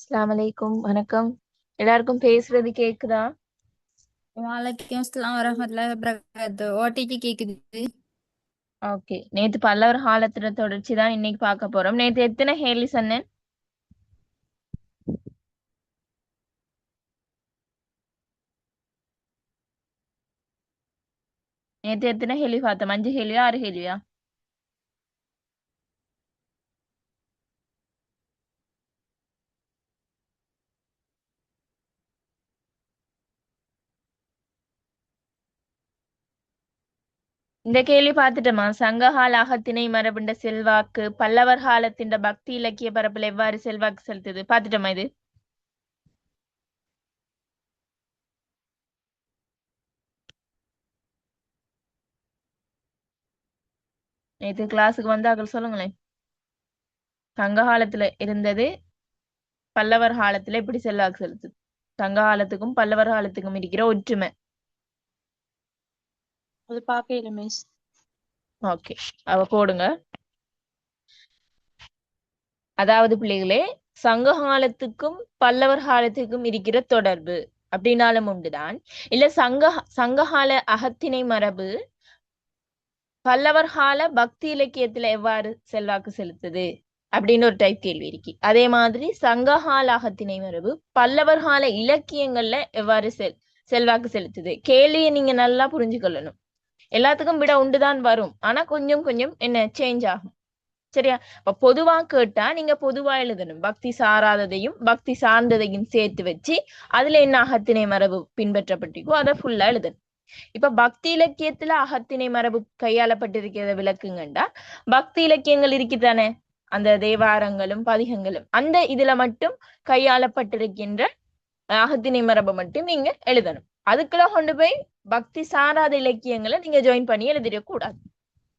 அஸ்ஸலாமு அலைக்கும். வணக்கம். எல்லாருக்கும் பேசுறது கேக்குதா? வலைக்கும் அஸ்ஸலாம் வரஹ்மத்துல்லாஹி வபரகாத்து. ஓடிஜி கேக்குது. ஓகே. நேத்து பல்லவர் காலத்துல தொடர்ச்சி தான் இன்னைக்கு பார்க்க போறோம். நேத்து எத்தனை ஹேலி சொன்னேன்? நேத்து எத்தனை ஹேலி பார்த்தோம்? 5 ஹேலியா 6 ஹேலியா? இந்த கேள்வி பார்த்துட்டோமா? சங்ககால அகத்திணை மரபுண்ட செல்வாக்கு பல்லவர் காலத்தின் பக்தி இலக்கிய பரப்புல எவ்வாறு செல்வாக்கு செலுத்துது பார்த்துட்டோமா? இது நேத்து கிளாஸுக்கு வந்தாக்கள் சொல்லுங்களேன். சங்க காலத்துல இருந்தது பல்லவர் காலத்துல எப்படி செல்வாக்கு செலுத்துது? சங்க காலத்துக்கும் பல்லவர் காலத்துக்கும் இருக்கிற ஒற்றுமை. அது பாக்கையில மிஸ். ஓகே, அவ போடுங்க. அதாவது பிள்ளைகளே, சங்க காலத்துக்கும் பல்லவர் காலத்துக்கும் இருக்கிற தொடர்பு அப்படின்னாலும் உண்டுதான். இல்ல சங்ககால அகத்திணை மரபு பல்லவர் கால பக்தி இலக்கியத்துல எவ்வாறு செல்வாக்கு செலுத்துது அப்படின்னு ஒரு டைப் கேள்வி இருக்கு. அதே மாதிரி சங்ககால அகத்திணை மரபு பல்லவர் கால இலக்கியங்கள்ல எவ்வாறு செல்வாக்கு செலுத்துது. கேள்வியை நீங்க நல்லா புரிஞ்சுக்கொள்ளணும். எல்லாத்துக்கும் விட உண்டுதான் வரும், ஆனா கொஞ்சம் கொஞ்சம் என்ன சேஞ்ச் ஆகும். சரியா? இப்ப பொதுவா கேட்டா நீங்க பொதுவா எழுதணும். பக்தி சாராததையும் பக்தி சார்ந்ததையும் சேர்த்து வச்சு அதுல என்ன அகத்திணை மரபு பின்பற்றப்பட்டிருக்கோ அதை ஃபுல்லா எழுதணும். இப்ப பக்தி இலக்கியத்துல அகத்திணை மரபு கையாளப்பட்டிருக்கிறத விளக்குங்கண்டா, பக்தி இலக்கியங்கள் இருக்குதானே, அந்த தேவாரங்களும் பதிகங்களும், அந்த இதுல மட்டும் கையாளப்பட்டிருக்கின்ற அகத்திணை மரபை மட்டும் நீங்க எழுதணும். அதுக்குள்ள கொண்டு போய் பக்தி சாராத இலக்கியங்களை நீங்க ஜாயின் பண்ணி எழுதிடக்கூடாது.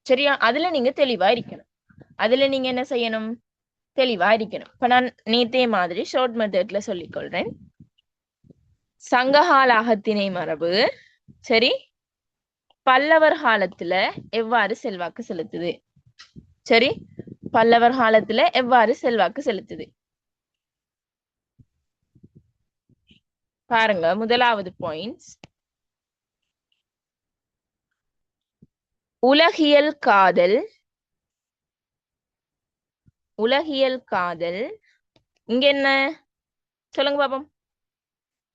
சரியா? அதுல நீங்க தெளிவா இருக்கணும். அதுல நீங்க என்ன செய்யணும்? தெளிவா இருக்கணும். இப்ப நான் நேத்தே மாதிரி ஷார்ட் மெத்தட்ல சொல்லிக் கொள்றேன். சங்ககால அகத்திணை மரபு சரி பல்லவர் காலத்துல எவ்வாறு செல்வாக்கு செலுத்துது? சரி, பல்லவர் காலத்துல எவ்வாறு செல்வாக்கு செலுத்துது பாருங்க. முதலாவது பாயிண்ட்ஸ், உலகியல் காதல். உலகியல் காதல் இங்க என்ன சொல்லுங்க பாப்போம்.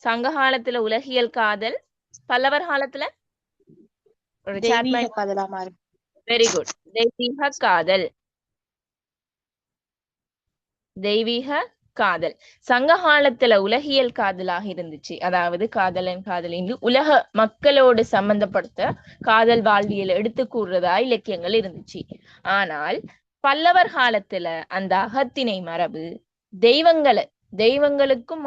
சங்க காலத்துல உலகியல் காதல், பல்லவர் காலத்துல ஒரு சாட் தெய்வீக மைண்ட். காதலாமா இருக்கு. Very good. தெய்வீக காதல். தெய்வீக காதல் சங்க காலத்துல உலகியல் காதலாக இருந்துச்சு. அதாவது காதலன் காதலின் உலக மக்களோடு சம்பந்தப்படுத்த காதல் வாழ்வியல் எடுத்து கூறுறதா இலக்கியங்கள் இருந்துச்சு. ஆனால் பல்லவர் காலத்துல அந்த அகத்திணை மரபு தெய்வங்களுக்கும்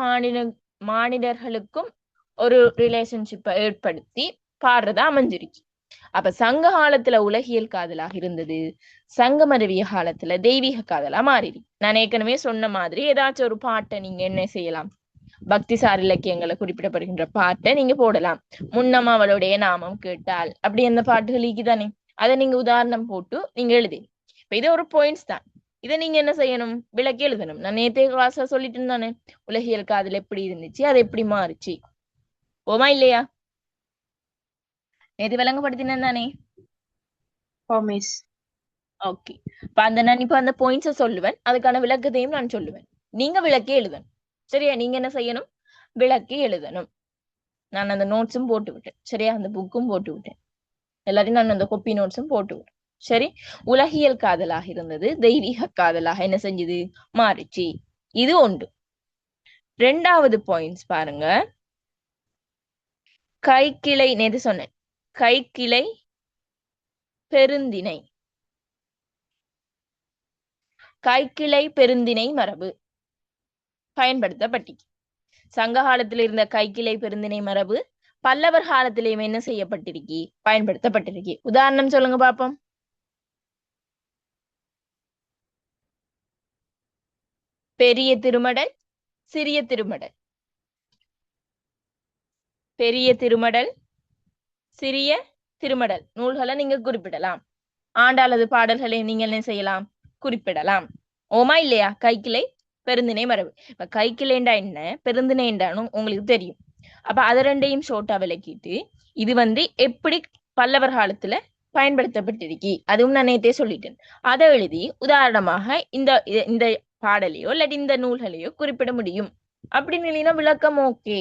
மானிடர்களுக்கும் ஒரு ரிலேஷன்ஷிப்பை ஏற்படுத்தி பாடுறதா அமைஞ்சிருச்சு. அப்ப சங்க காலத்துல உலகியல் காதலாக இருந்தது, சங்கமருவிய காலத்துல தெய்வீக காதலா மாறிடு. நான் ஏற்கனவே சொன்ன மாதிரி ஏதாச்சும் ஒரு பாட்டை நீங்க என்ன செய்யலாம், பக்தி சார் இலக்கியங்களை குறிப்பிடப்படுகின்ற பாட்டை நீங்க போடலாம். முன்னம் அவளுடைய நாமம் கேட்டால் அப்படி அந்த பாட்டுகளுக்கு தானே, அதை நீங்க உதாரணம் போட்டு நீங்க எழுதி. இப்ப இது ஒரு பாயிண்ட்ஸ் தான். இதை நீங்க என்ன செய்யணும்? விளக்கி எழுதணும். நான் நேத்தே கிளாஸ்ல சொல்லிட்டு இருந்தானே, உலகியல் காதல் எப்படி இருந்துச்சு, அது எப்படி மாறுச்சு. ஓமா இல்லையா? நேத்து விளங்கப்படுத்தினேன் தானே? ஓ மிஸ். ஓகே. நான் இப்ப அந்த பாயிண்ட்ஸை சொல்லுவேன், அதுக்கான விளக்கத்தையும் நான் சொல்லுவேன். நீங்க விளக்கி எழுதணும். சரியா? நீங்க என்ன செய்யணும்? விளக்கி எழுதணும். நான் அந்த நோட்ஸும் போட்டு விட்டேன். சரியா? அந்த புக்கும் போட்டு விட்டேன். எல்லாத்தையும் நான் அந்த கொப்பி நோட்ஸும் போட்டு விட்டேன். சரி, உலகியல் காதலாக இருந்தது தெய்வீக காதலாக என்ன செஞ்சது? மாறிச்சு. இது ஒன்று. ரெண்டாவது பாயிண்ட்ஸ் பாருங்க. கைக்கிளை, நேத்து சொன்னேன், கைக்கிளை பெருந்திணை. கைக்கிளை பெருந்திணை மரபு பயன்படுத்தப்பட்டிச்சு. சங்க காலத்துல இருந்த கைக்கிளை பெருந்திணை மரபு பல்லவர் காலத்திலேயும் என்ன செய்யப்பட்டிருக்கி? பயன்படுத்தப்பட்டிருக்கி. உதாரணம் சொல்லுங்க பாப்போம். பெரிய திருமடல், சிறிய திருமடல். பெரிய திருமடல், சிறிய திருமடல் நூல்களை நீங்க குறிப்பிடலாம். ஆண்டாளது பாடல்களை நீங்க என்ன செய்யலாம்? குறிப்பிடலாம். ஓமா இல்லையா? கைக்கிளை பெருந்திணை மரபு. இப்ப கைக்கிளேண்டா என்ன, பெருந்திணைண்டான்னு உங்களுக்கு தெரியும். அப்ப அதை ரெண்டையும் ஷோர்ட்டா விளக்கிட்டு இது எப்படி பல்லவர் காலத்துல பயன்படுத்தப்பட்டிருக்கு, அதுவும் நான் நேத்தே சொல்லிட்டேன். அதை எழுதி உதாரணமாக இந்த இந்த பாடலையோ இல்லாட்டி இந்த நூல்களையோ குறிப்பிட முடியும் அப்படின்னு இல்லைன்னா விளக்கம் ஓகே.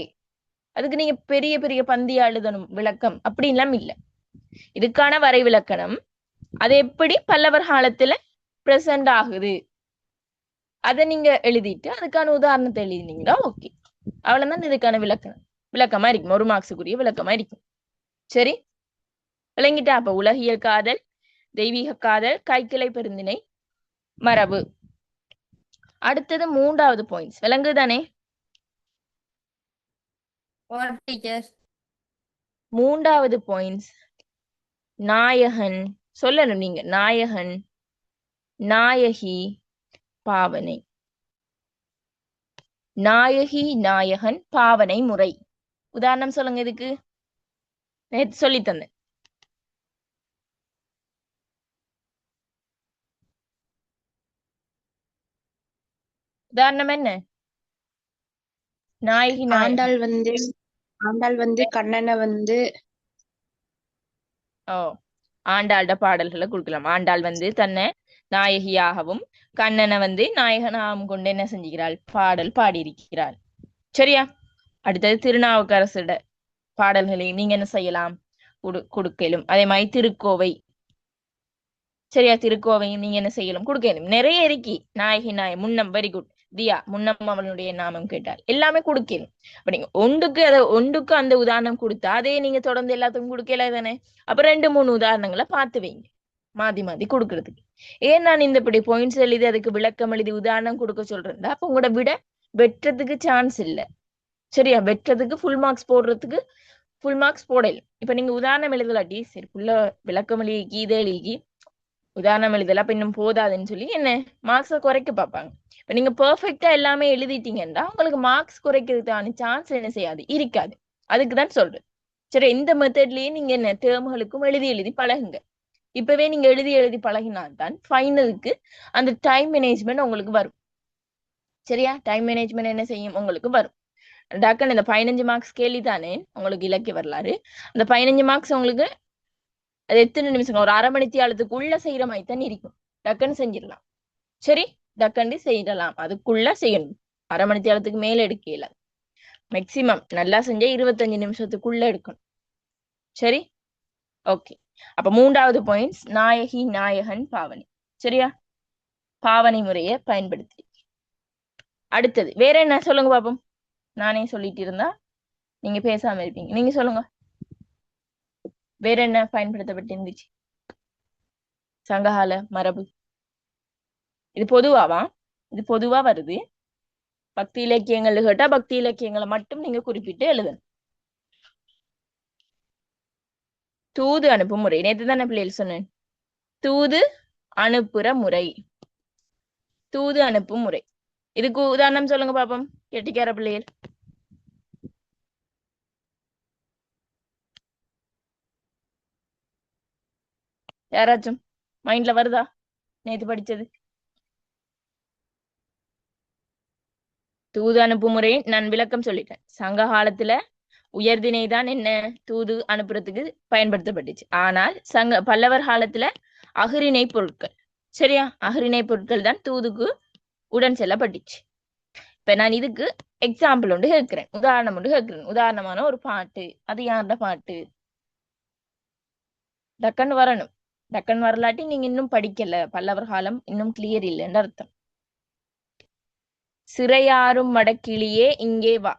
அதுக்கு நீங்க பெரிய பெரிய பந்தியா எழுதணும் விளக்கம் அப்படின்லாம் இல்லை. இதுக்கான வரை விளக்கணம், அது எப்படி பல்லவர் காலத்துல பிரசன்ட் ஆகுது அதை நீங்க எழுதிட்டு அதுக்கான உதாரணத்தை எழுதினீங்கன்னா ஓகே. அவ்வளவுதான் இதுக்கான விளக்கமா இருக்கும், 1 மார்க்ஸுக்குரிய விளக்கமா இருக்கும். சரி, விளங்கிட்டா? அப்ப உலகியல் காதல், தெய்வீக காதல், கைக்கிளை பெருந்திணை மரபு. அடுத்தது 3வது பாயிண்ட்ஸ் விளங்குதானே? டீச்சர் 3வது பாயிண்ட்ஸ் நாயகன் சொல்லணும் நீங்க. நாயகன், நாயகி, பாவனை. நாயகி, நாயகன், பாவனை முறை. உதாரணம் சொல்லுங்க இதுக்கு. நேத்து சொல்லி தந்தேன். உதாரணம் என்ன? நாயகி, நாயகன். ஆண்டாள் கண்ணனை ஓ, ஆண்டாள்ட பாடல்களை கொடுக்கலாம். ஆண்டாள் தன்னை நாயகியாகவும் கண்ணனை நாயகனாகவும் கொண்டு என்ன செஞ்சுக்கிறாள், பாடல் பாடியிருக்கிறாள். சரியா? அடுத்தது திருநாவுக்கரசோட பாடல்களை நீங்க என்ன செய்யலாம், கொடுக்கலும். அதே மாதிரி திருக்கோவை. சரியா? திருக்கோவையும் நீங்க என்ன செய்யலாம், கொடுக்கலும். நிறைய இருக்கி. நாயகி முன்னம், வெரி குட் தியா, முன்னம் அவளுடைய நாமம் கேட்டால் எல்லாமே கொடுக்கணும். அப்ப நீங்க ஒன்றுக்கு அந்த உதாரணம் கொடுத்தா அதே நீங்க தொடர்ந்து எல்லாத்துக்கும் கொடுக்கல தானே. அப்ப 2-3 உதாரணங்களை பார்த்து வைங்க, மாத்தி மாத்தி கொடுக்கறதுக்கு. ஏன் நான் இந்த இப்படி பாயிண்ட்ஸ் எழுதி அதுக்கு விளக்கம் எழுதி உதாரணம் கொடுக்க சொல்றேன்டா, அப்ப உங்களோட விட வெற்றதுக்கு சான்ஸ் இல்லை. சரியா? வெற்றதுக்கு ஃபுல் மார்க்ஸ் போடுறதுக்கு ஃபுல் மார்க்ஸ் போடல. இப்ப நீங்க உதாரணம் எழுதலாட்டி சரி ஃபுல்ல விளக்கம் எழுதி இதை எழுதி உதாரணம் எழுதலாம் அப்ப இன்னும் போதாதுன்னு சொல்லி என்ன மார்க்ஸை குறைக்க பார்ப்பாங்க. இப்ப நீங்க பெர்ஃபெக்டா எல்லாமே எழுதிட்டீங்கன்னா உங்களுக்கு மார்க்ஸ் குறைக்கிறதுக்கான சான்ஸ் என்ன செய்யாது, இருக்காது. அதுக்குதான் சொல்றேன். சரி, இந்த மெத்தட்லயே நீங்க என்ன டேர்ம்களுக்கும் எழுதி எழுதி பழகுங்க. இப்பவே நீங்க எழுதி எழுதி பழகினால்தான் ஃபைனலுக்கு அந்த டைம் மேனேஜ்மெண்ட் உங்களுக்கு வரும். சரியா? டைம் மேனேஜ்மெண்ட் என்ன செய்யும், உங்களுக்கு வரும். டக்குன்னு இந்த 15 மார்க்ஸ் கேள்வி தானே உங்களுக்கு இலக்கிய வரலாறு. அந்த 15 மார்க்ஸ் உங்களுக்கு அது எத்தனை நிமிஷம், ஒரு அரை மணி தியாலத்துக்குள்ள செய்யற மாதிரி தான் இருக்கும். டக்குன்னு செஞ்சிடலாம். சரி, டக்குன்னு செய்யலாம். அதுக்குள்ள செய்யணும். அரை மணி தியாலத்துக்கு மேல எடுக்கல. மேக்சிமம் நல்லா செஞ்சா 25 நிமிஷத்துக்குள்ள எடுக்கணும். சரி, ஓகே. அப்ப 3வது பாயிண்ட்ஸ் நாயகி, நாயகன், பாவனை. சரியா? பாவனை முறையை பயன்படுத்தி. அடுத்தது வேற என்ன சொல்லுங்க பாப்போம். நானே சொல்லிட்டு இருந்தா நீங்க பேசாம இருப்பீங்க. நீங்க சொல்லுங்க, வேற என்ன பயன்படுத்தப்பட்டு இருந்துச்சு சங்ககால மரபு? இது பொதுவாவா? இது பொதுவா வருது. பக்தி இலக்கியங்கள் கேட்டா பக்தி இலக்கியங்களை மட்டும் நீங்க குறிப்பிட்டு எழுதணும். தூது அனுப்பும் முறை. நேற்று தானே பிள்ளைகள் சொன்னேன், தூது அனுப்புற முறை. தூது அனுப்பும் முறை. இதுக்கு உதாரணம் சொல்லுங்க பாப்போம், கெட்டிக்கார பிள்ளைகள். யாராச்சும் மைண்ட்ல வருதா நேத்து படிச்சது? தூது அனுப்பும் முறை நான் விளக்கம் சொல்லிட்டேன். சங்க காலத்துல உயர்திணை தான் என்ன தூது அனுப்புறதுக்கு பயன்படுத்தப்பட்டுச்சு. ஆனால் பல்லவர் காலத்துல அகிரிணை பொருட்கள். சரியா? அகிரிணை பொருட்கள் தான் தூதுக்கு உடன் செல்லப்பட்டுச்சு. இப்ப நான் இதுக்கு எக்ஸாம்பிள் ஒன்று கேட்கிறேன், உதாரணம் ஒன்று கேட்கிறேன். உதாரணமான ஒரு பாட்டு, அது யாரோட பாட்டு? டக்குன்னு வரணும். டக்குன்னு வரலாட்டி நீங்க இன்னும் படிக்கல, பல்லவர் காலம் இன்னும் கிளியர் இல்லைன்னு அர்த்தம். சிறையாரும் மடக்கிளியே இங்கே வா.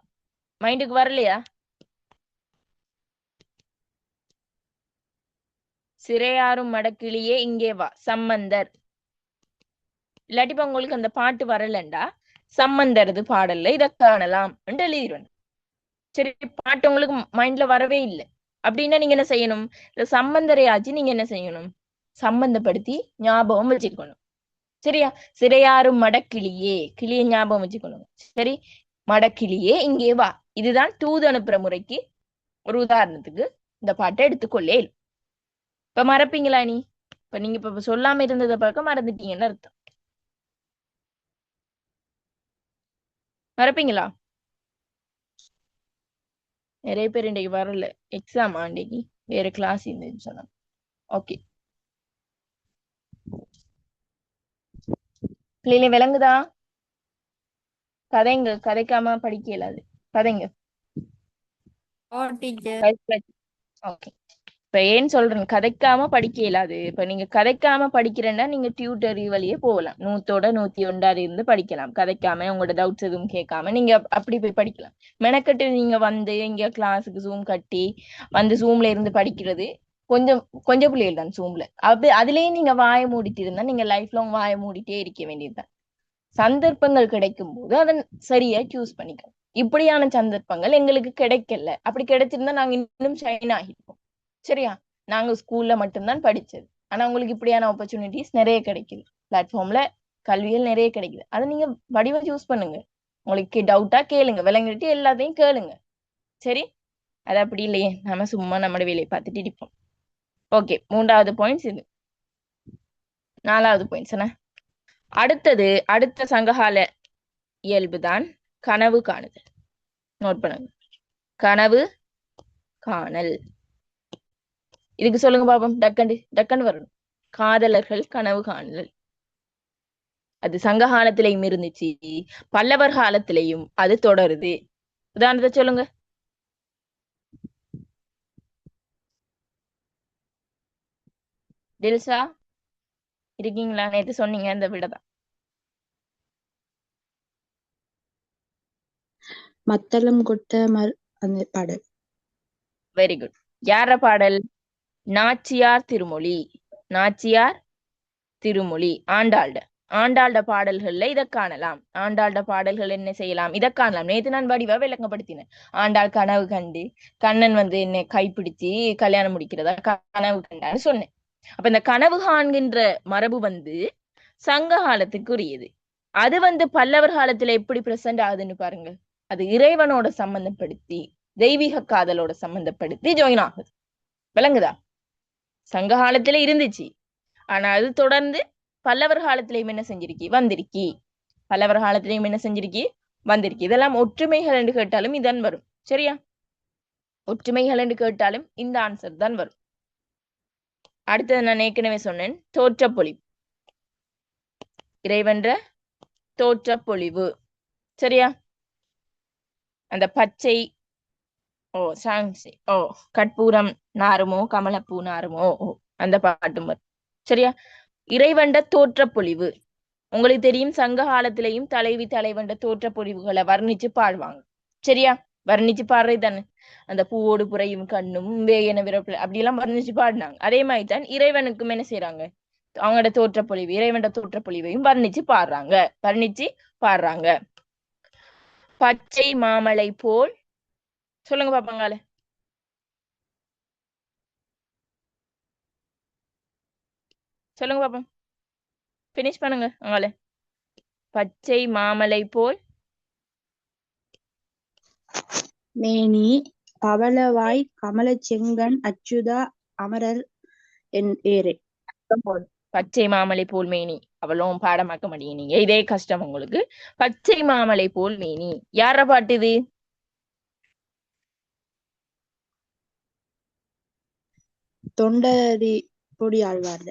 மைண்டுக்கு வரலையா? சிறையாரும் மடக்கிளியே இங்கே வா, சம்பந்தர். இல்லாட்டி இப்ப உங்களுக்கு அந்த பாட்டு வரலண்டா சம்பந்தரது பாடல்ல இதை காணலாம் எழுதிடுவேன். சரி, பாட்டு உங்களுக்கு மைண்ட்ல வரவே இல்லை அப்படின்னா நீங்க என்ன செய்யணும், இந்த சம்பந்தரையாச்சு நீங்க என்ன செய்யணும், சம்பந்தப்படுத்தி ஞாபகம் வச்சுக்கணும். சரியா? சிறையாரும் மடக்கிளியே, கிளிய ஞாபகம் வச்சுக்கணும். சரி, மடக்கிளியே இங்கே வா, இதுதான் தூது அனுப்புற முறைக்கு ஒரு உதாரணத்துக்கு இந்த பாட்டை எடுத்துக்கொள்ளே. இப்ப மறப்பீங்களா நீ? இப்ப நீங்க இப்ப சொல்லாம இருந்ததை பார்க்க மறந்துட்டீங்கன்னு அர்த்தம். மறப்பீங்களா? நிறைய பேர் இன்றைக்கு வரல, எக்ஸாம் ஆண்டைக்கு வேற கிளாஸ் இருந்துன்னு சொன்னாங்க. ஓகே, பிள்ளைங்க விளங்குதா? கதைங்க, கதைக்காம படிக்க இயலாது. கதைங்க. டீச்சர். ஓகே, இப்ப ஏன் சொல்றேன் கதைக்காம படிக்க இயலாது? இப்ப நீங்க கதைக்காம படிக்கிறேன்னா நீங்க டியூட்டரி வழியே போகலாம், 100 101 இருந்து படிக்கலாம் கதைக்காம, உங்களோட டவுட்ஸ் எதுவும் கேட்காம நீங்க அப்படி போய் படிக்கலாம். மெனக்கட்டு நீங்க வந்து இங்க கிளாஸுக்கு ஜூம் கட்டி வந்து ஜூம்ல இருந்து படிக்கிறது கொஞ்சம் கொஞ்சம் பிள்ளைகள் தான் ஜூம்ல. அப்படி அதுலயே நீங்க வாயை மூடிட்டு இருந்தா நீங்க லைஃப் லாங் வாயை மூடிட்டே இருக்க வேண்டியதுதான். சந்தர்ப்பங்கள் கிடைக்கும் போது அதை சரியா சூஸ் பண்ணிக்கணும். இப்படியான சந்தர்ப்பங்கள் எங்களுக்கு கிடைக்கல. அப்படி கிடைச்சிருந்தா நாங்க இன்னும் ஷைன் ஆகிருப்போம். சரியா? நாங்க ஸ்கூல்ல மட்டும்தான் படிச்சது. ஆனா உங்களுக்கு இப்படியான ஆப்பர்ச்சுனிட்டிஸ் நிறைய கிடைக்குது. பிளாட்ஃபார்ம்ல கல்விகள் நிறைய கிடைக்குது. அதை நீங்க வடிவா சூஸ் பண்ணுங்க. உங்களுக்கு டவுட்டா கேளுங்க, விளங்கிட்டு எல்லாத்தையும் கேளுங்க. சரி? அது அப்படி இல்லையே, நாம சும்மா நம்மளோட வேலையை பார்த்துட்டு இருப்போம். ஓகே, 3வது பாயிண்ட்ஸ் இது. 4வது பாயிண்ட்ஸ் என்ன? அடுத்த சங்ககால இயல்புதான் கனவு காணுதல். நோட் பண்ணுங்க, கனவு காணல். இதுக்கு சொல்லுங்க பாப்போம், டக்கண்டு வரணும். காதலர்கள் கனவு காணுதல். அது சங்க காலத்திலையும் இருந்துச்சு, பல்லவர் காலத்திலையும் அது தொடருது. உதாரணத்தை சொல்லுங்க. தில்சா இருக்கீங்களா? நேத்து சொன்னீங்க இந்த விடதான். மத்தளம் கொட்ட அந்த பாடல். Very good. யார பாடல்? நாச்சியார் திருமொழி. நாச்சியார் திருமொழி ஆண்டாள்ட பாடல்கள்ல இதை காணலாம். ஆண்டாள்ட பாடல்கள் என்ன செய்யலாம், இதை காணலாம். நேத்து நான் வடிவா விளங்கப்படுத்தினேன். ஆண்டாள் கனவு கண்டு கண்ணன் வந்து என்னை கைப்பிடிச்சு கல்யாணம் முடிக்கிறதா கனவு கண்டான்னு சொன்னேன். அப்ப இந்த கனவு காண்கின்ற மரபு வந்து சங்க காலத்துக்குரியது. அது வந்து பல்லவர் காலத்துல எப்படி பிரசன்ட் ஆகுதுன்னு பாருங்க. அது இறைவனோட சம்பந்தப்படுத்தி, தெய்வீக காதலோட சம்பந்தப்படுத்தி ஜாயின் ஆகுது. விளங்குதா? சங்க காலத்துல இருந்துச்சு, ஆனா அது தொடர்ந்து பல்லவர் காலத்திலையும் என்ன செஞ்சிருக்கி வந்திருக்கி. பல்லவர் காலத்திலையும் என்ன செஞ்சிருக்கி வந்திருக்கி. இதெல்லாம் ஒற்றுமைகள் என்று கேட்டாலும் இதான் வரும். சரியா? ஒற்றுமைகள் என்று கேட்டாலும் இந்த ஆன்சர் தான் வரும். அடுத்தது நான் ஏற்கனவே சொன்னேன், தோற்றப்பொழிவு. இறைவன்ற தோற்றப்பொழிவு. சரியா? அந்த பச்சை கற்பூரம் நாருமோ கமலப்பூ நாருமோ அந்த பாட்டும் வரும். சரியா? இறைவண்ட தோற்றப்பொழிவு. உங்களுக்கு தெரியும், சங்க காலத்திலையும் தலைவி தலைவண்ட தோற்றப்பொழிவுகளை வர்ணிச்சு பாடுவாங்க. சரியா? வர்ணிச்சு பாடுறது தானே. அந்த பூவோடு புறையும் கண்ணும் வேயன விரப்பு அப்படியெல்லாம் வர்ணிச்சு பாடினாங்க. அதே மாதிரி தான் இறைவனுக்கும் என்ன செய்யறாங்க, அவங்களோட தோற்றப்பொழிவு, இறைவண்ட தோற்றப்பொழிவையும் வர்ணிச்சு பாடுறாங்க. பச்சை மாமலை போல். சொல்லுங்க பாப்பாங்களே. சொல்லுங்க பாப்போம், பினிஷ் பண்ணுங்க அங்கால. பச்சை மாமலை போல் மேனி பவளவாய் கமல செங்கன் அச்சுதா அமரர் ஏரே. பச்சை மாமலை போல் மேனி. அவ்வளவும் பாடமாக்க மாட்டீங்க நீங்க, இதே கஷ்டம் உங்களுக்கு. பச்சை மாமலை போல் மேனி யார பாட்டு இது? தொண்டரி பொடி ஆழ்வார்ல.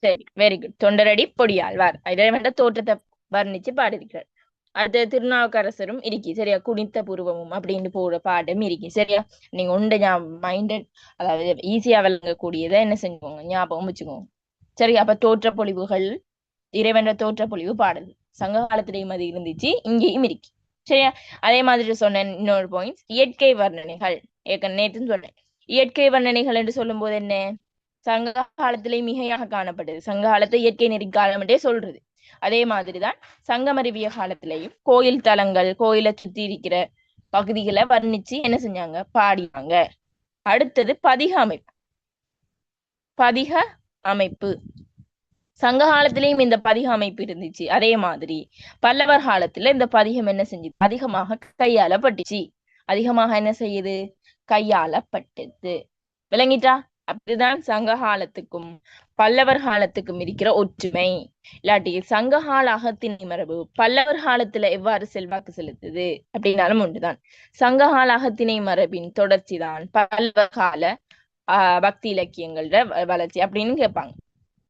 சரி, வெரி குட். தொண்டரடி பொடியாழ்வார் இறைவன் தோற்றத்தை வர்ணிச்சு பாடிருக்கிறார். அது திருநாவுக்கரசரும் இருக்கி. சரியா? குனித்த புருவமும் அப்படின்னு போற பாடம் இருக்கி. சரியா? நீங்க உண்ட மைண்டட், அதாவது ஈஸியா விளங்கக்கூடியதை என்ன செஞ்சுக்கோங்க, ஞாபகம் வச்சுக்கோங்க. சரி, அப்ப தோற்றப்பொழிவுகள், இறைவன் தோற்றப்பொழிவு பாடல் சங்க காலத்திலையும் அது இருந்துச்சு, இங்கேயும் இருக்கு. சரியா? அதே மாதிரி சொன்னேன் இன்னொரு பாயிண்ட், இயற்கை வர்ணனைகள். நேற்றுன்னு சொன்னேன். இயற்கை வர்ணனைகள் என்று சொல்லும் போது என்ன, சங்க காலத்திலே மிகையாக காணப்பட்டது. சங்க காலத்தை இயற்கை நெறிக்காலம் என்றே சொல்றது. அதே மாதிரிதான் சங்கமறிவிய காலத்திலையும் கோயில் தலங்கள், கோயிலை சுத்தி இருக்கிற பகுதிகளை வர்ணிச்சு என்ன செஞ்சாங்க, பாடினாங்க. அடுத்தது பதிக அமைப்பு. பதிக அமைப்பு சங்க காலத்திலையும் இந்த பதிக அமைப்பு இருந்துச்சு. அதே மாதிரி பல்லவர் காலத்துல இந்த பதிகம் என்ன செஞ்சு அதிகமாக கையாளப்பட்டுச்சு. அதிகமாக என்ன செய்யுது, கையாளப்பட்டது. விளங்கிட்டா? அப்படிதான் சங்க காலத்துக்கும் பல்லவர் காலத்துக்கும் இருக்கிற ஒற்றுமை. இல்லாட்டி சங்ககால அகத்திணை மரபு பல்லவர் காலத்துல எவ்வாறு செல்வாக்கு செலுத்துது அப்படின்னாலும் ஒன்றுதான். சங்ககால அகத்திணை மரபின் தொடர்ச்சி தான் பல்லவர் கால பக்தி இலக்கியங்களோட வளர்ச்சி அப்படின்னு கேட்பாங்க.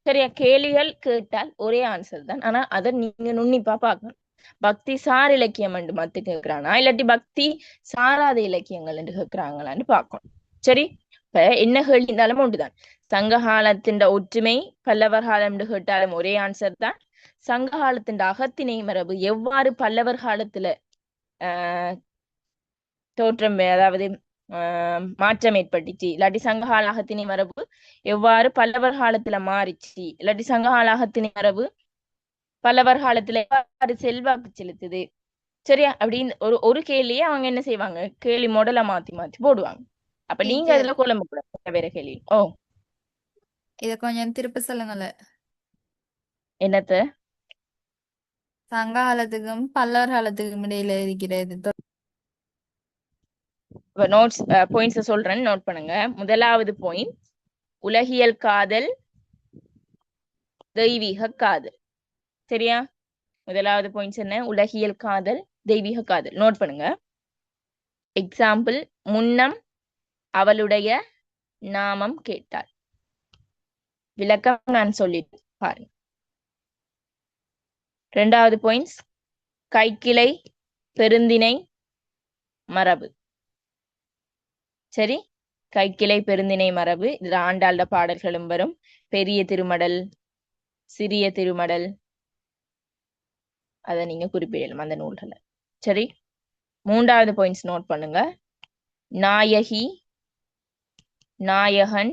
சரியா? கேள்விகள் கேட்டால் ஒரே ஆன்சர் தான், ஆனா அதை நீங்க நுண்ணிப்பா பார்க்கணும். பக்தி சார் இலக்கியம் என்று மத்து கேட்கிறானா இல்லாட்டி பக்தி சாராத இலக்கியங்கள் என்று கேட்கிறாங்களான்னு பார்க்கணும். சரி, இப்ப என்ன கேள்வினாலும் ஒன்றுதான். சங்க காலத்தின் ஒற்றுமை பல்லவர் காலம் என்று கேட்டாலும் ஒரே ஆன்சர் தான். சங்க காலத்தின் அகத்திணை மரபு எவ்வாறு பல்லவர் காலத்துல ஆஹ் தோற்றம் அதாவது மாற்றம் ஏற்பட்டுச்சு இல்லாட்டி சங்ககால அகத்திணை மரபு எவ்வாறு பல்லவர் காலத்துல மாறிச்சு இல்லாட்டி சங்ககால அகத்திணை மரபு பல்லவர் காலத்துல எவ்வாறு செல்வாக்கு செலுத்துது. சரியா? அப்படின்னு ஒரு கேள்வியே அவங்க என்ன செய்வாங்க, கேள்வி மாடலை மாத்தி மாத்தி போடுவாங்க. அப்ப நீங்க டீச்சர் அதுல குழம்பு கூட வேற கேள்வி. ஓ, இத கொஞ்சம் திருப்ப சொல்லுங்களேன். என்னத்த? சங்க காலத்துக்கும் பல்லவர் காலத்துக்கும் இடையில இருக்கிறது நோட்ஸ் பாயிண்ட்ஸ் சொல்றேன்னு நோட் பண்ணுங்க. முதலாவது பாயிண்ட் உலகியல் காதல், தெய்வீக காதல். சரியா? முதலாவது பாயிண்ட்ஸ் என்ன? உலகியல் காதல், தெய்வீக காதல். நோட் பண்ணுங்க. எக்ஸாம்பிள், முன்னம் அவளுடைய நாமம் கேட்டாள். விளக்கம் நான் சொல்லிட்டு பாருங்க. இரண்டாவது பாயிண்ட்ஸ் கைக்கிளை பெருந்திணை மரபு. சரி, கைக்கிளை பெருந்திணை மரபு. இதுல ஆண்டாள்ட பாடல்களும் வரும். பெரிய திருமடல், சிறிய திருமடல், அதை நீங்க குறிப்பிடலாம் அந்த நூல்களை. சரி, மூன்றாவது பாயிண்ட்ஸ் நோட் பண்ணுங்க. நாயகி நாயகன்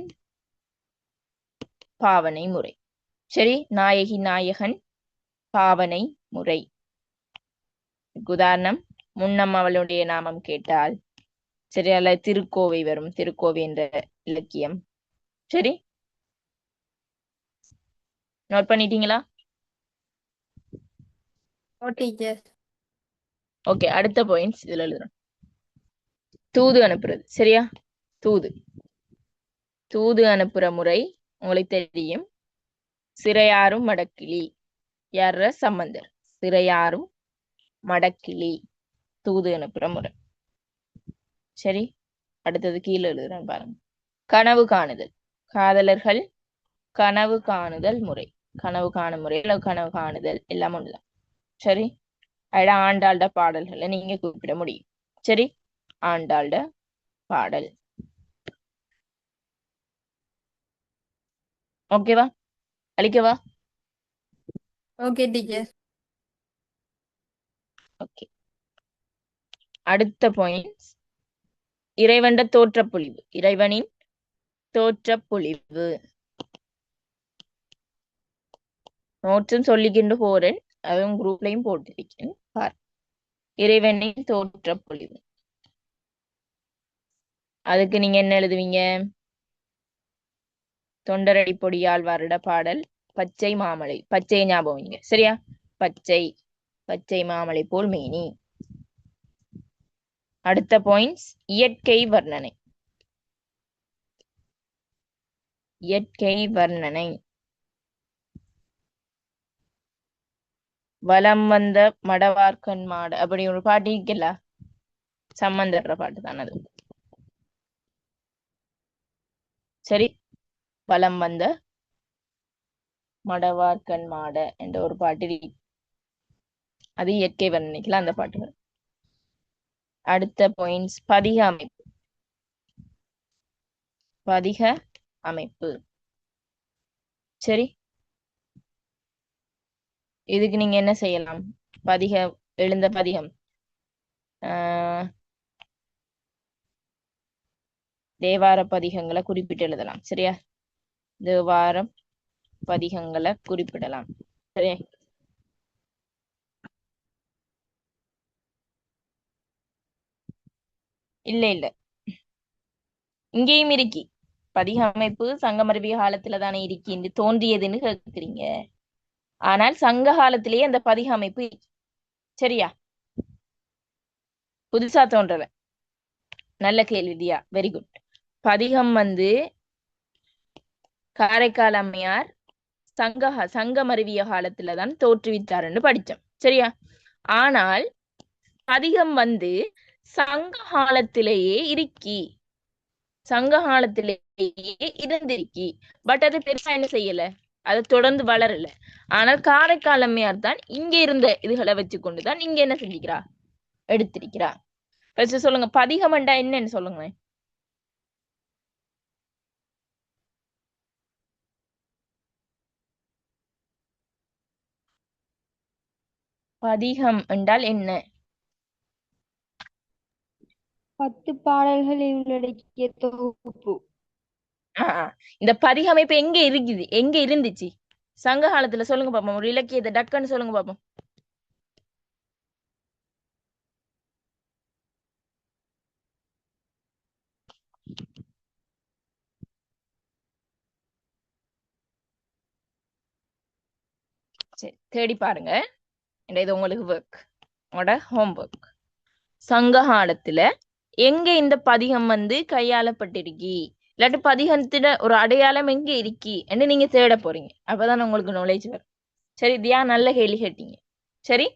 பாவனை முறை. சரி, நாயகி நாயகன் பாவனை முறை. உதாரணம், முன்னம் அவளுடைய நாமம் கேட்டால். சரி, அல்ல திருக்கோவை வரும், திருக்கோவை என்ற இலக்கியம். சரி, நோட் பண்ணிட்டீங்களா? டீச்சர். ஓகே, அடுத்த பாயிண்ட்ஸ் இதுல எழுதுறோம். தூது அனுப்புறது. சரியா? தூது தூது அனுப்புற முறை உங்களுக்கு தெரியும். சிறையாரும் மடக்கிளி. யார? சம்பந்தர். சிறையாரும் மடக்கிளி தூது அனுப்புற முறை. சரி, அடுத்தது கீழே எழுதுறேன் பாருங்க. கனவு காணுதல். காதலர்கள் கனவு காணுதல் முறை. கனவு காணும் முறை கனவு காணுதல் எல்லாம் ஒண்ணுதான். சரி, அட ஆண்டாள்ட பாடல்களை நீங்க குறிப்பிட முடியும். சரி, ஆண்டாள்ட பாடல். ஓகேவா? அழிக்கவா? Okay teacher. ஓகே, அடுத்த பாயிண்ட்ஸ் இறைவன் தோற்றப்பொழிவு. இறைவனின் தோற்றப்பொழிவு. நோட்ஸும் சொல்லிக்கிண்டு போறேன், அதுவும் குரூப்லயும் போட்டிருக்கேன் பார். இறைவனின் தோற்றப்பொழிவு. அதுக்கு நீங்க என்ன எழுதுவீங்க? தொண்டரடி பொடியாழ்வாரோட பாடல் பச்சை மாமலை. பச்சை ஞாபகம் வைங்க. சரியா? பச்சை பச்சை மாமலை போல் மேனி. அடுத்த பாயிண்ட்ஸ் இயற்கை வர்ணனை. இயற்கை வர்ணனை. வலம் வந்த மடவார்க்கன் மாட அப்படி ஒரு பாட்டு இருக்கல, சம்பந்தர்ற பாட்டு தான் அது. சரி, வலம் வந்த மடவார்க்கன் மாட என்ற ஒரு பாட்டு, அது இயற்கை வர்ணனைக்குலாம் அந்த பாட்டு வரும். அடுத்த பாயிண்ட்ஸ் பதிக அமைப்பு. பதிக அமைப்பு. சரி, இதுக்கு நீங்க என்ன செய்யலாம்? பதிக எழுந்த பதிகம் தேவார பதிகங்களை குறிப்பிட்டு எழுதலாம். சரியா? தேவார பதிகங்களை குறிப்பிடலாம். சரியா? இல்ல இல்ல, இங்கேயும் இருக்கி. பதிக அமைப்பு சங்கமருவிய காலத்துல தானே இருக்கி தோன்றியதுன்னு கேக்குறீங்க. ஆனால் சங்க காலத்திலேயே அந்த பதிக அமைப்பு. சரியா? புதுசா தோன்றல. நல்ல கேள்வி தியா, வெரி குட். பதிகம் காரைக்கால் அம்மையார் சங்கமருவிய காலத்துலதான் தோற்றுவித்தாருன்னு படிச்சோம். சரியா? ஆனால் பதிகம் வந்து சங்க காலத்திலேயே சங்க காலத்திலேயே இருந்திருக்கி. பட் அது பெருசா என்ன செய்யல, அதை தொடர்ந்து வளரல. ஆனால் காரைக்கால் அம்மையார் தான் இங்க இருந்த இதுகளை வச்சு கொண்டுதான் இங்க என்ன செஞ்சுக்கிறா, எடுத்திருக்கிறா. ஃபர்ஸ்ட் சொல்லுங்க, பதிகமண்டா என்னன்னு சொல்லுங்க. பதிகம் என்றால் என்ன? 10 பாடல்களை உள்ளடக்கிய தொகுப்பு. இந்த பதிகமைப்பு எங்க இருக்குது, எங்க இருந்துச்சு சங்க காலத்துல? சொல்லுங்க பாப்போம், ஒரு இலக்கியத்தை டக்குன்னு சொல்லுங்க பாப்போம். சரி, தேடி பாருங்க. இது உங்களுக்கு ஒர்க், உங்களோட ஹோம்ஒர்க். சங்க காலத்துல எங்க இந்த பதிகம் வந்து கையாளப்பட்டிருக்கி, இல்லாட்டி பதிகத்துல ஒரு அடையாளம் எங்க இருக்கி என்று நீங்க தேட போறீங்க. அப்பதான் உங்களுக்கு நாலேஜ் வரும். சரி, தியா நல்ல கேள்வி கேட்டீங்க. சரி,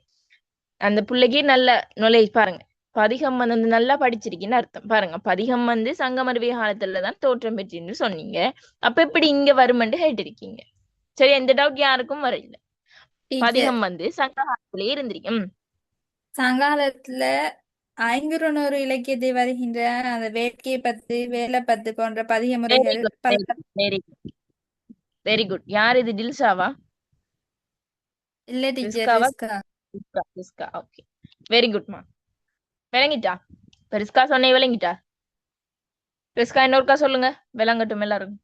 அந்த பிள்ளைக்கு நல்ல நாலேஜ். பாருங்க, பதிகம் வந்து நல்லா படிச்சிருக்கீன்னு அர்த்தம். பாருங்க, பதிகம் வந்து சங்கமருவிய காலத்துலதான் தோற்றம் பெற்றுன்னு சொன்னீங்க. அப்ப எப்படி இங்க வருமென்று கேட்டிருக்கீங்க. சரி, எந்த டவுட் யாருக்கும் வரல. டீச்சர், பதிகம் வந்து சங்க காலத்திலேயே இருந்திருக்கு. சங்காலத்துல 500 இலக்கியத்தை வருகின்ற அந்த வேட்கை 10 வேலை 10 போன்ற பதிக வெரி முறைகள் குட், பல வெரி குட், வெரி குட். யார் இது, டில்ஷாவா, இல்ல டீச்சர், ரிஸ்காவா? ரிஸ்கா. ரிஸ்கா, ஓகே, வெரி குட்மா. விளங்கிட்டா? இப்ப ரிஸ்கா சொன்னே விளங்கிட்டா? ரிஸ்கா இன்னொருக்கா சொல்லுங்க, விளங்கட்டும் எல்லாரும்.